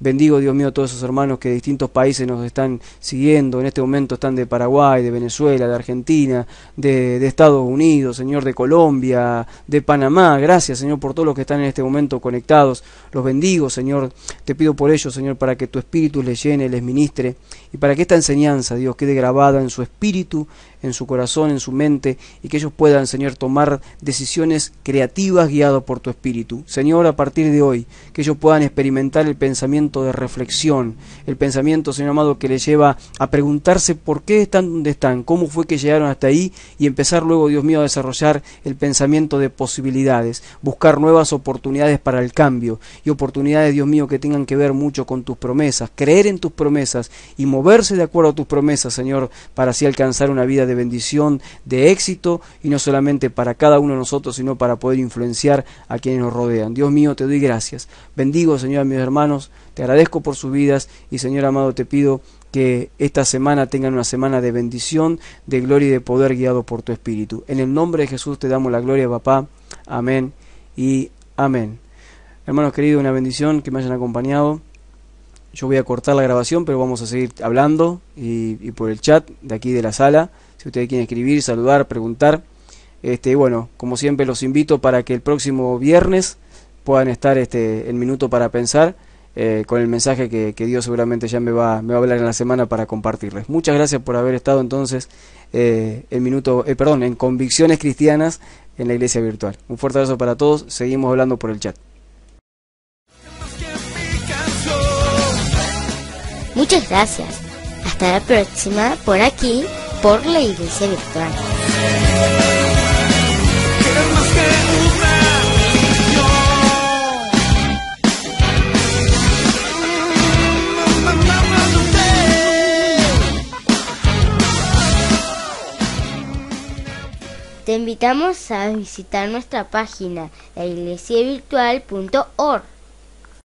Speaker 3: Bendigo, Dios mío, a todos esos hermanos que de distintos países nos están siguiendo. En este momento están de Paraguay, de Venezuela, de Argentina, de Estados Unidos, Señor, de Colombia, de Panamá. Gracias, Señor, por todos los que están en este momento conectados. Los bendigo, Señor. Te pido por ellos, Señor, para que tu Espíritu les llene, les ministre y para que esta enseñanza, Dios, quede grabada en su espíritu, en su corazón, en su mente, y que ellos puedan, Señor, tomar decisiones creativas guiadas por tu Espíritu. Señor, a partir de hoy, que ellos puedan experimentar el pensamiento de reflexión, el pensamiento, Señor amado, que les lleva a preguntarse por qué están donde están, cómo fue que llegaron hasta ahí, y empezar luego, Dios mío, a desarrollar el pensamiento de posibilidades, buscar nuevas oportunidades para el cambio, y oportunidades, Dios mío, que tengan que ver mucho con tus promesas, creer en tus promesas, y moverse de acuerdo a tus promesas, Señor, para así alcanzar una vida de bendición, de éxito, y no solamente para cada uno de nosotros, sino para poder influenciar a quienes nos rodean. Dios mío, te doy gracias. Bendigo, Señor, a mis hermanos, te agradezco por sus vidas, y Señor amado, te pido que esta semana tengan una semana de bendición, de gloria y de poder guiado por tu Espíritu. En el nombre de Jesús te damos la gloria, papá. Amén y amén. Hermanos queridos, una bendición que me hayan acompañado. Yo voy a cortar la grabación, pero vamos a seguir hablando y por el chat de aquí de la sala. Si ustedes quieren escribir, saludar, preguntar. Bueno, como siempre los invito para que el próximo viernes puedan estar el minuto para pensar con el mensaje que Dios seguramente ya me va a hablar en la semana para compartirles. Muchas gracias por haber estado entonces en Convicciones Cristianas en la Iglesia Virtual. Un fuerte abrazo para todos. Seguimos hablando por el chat.
Speaker 1: Muchas gracias. Hasta la próxima por aquí, por la Iglesia Virtual. Te invitamos a visitar nuestra página, laiglesiavirtual.org.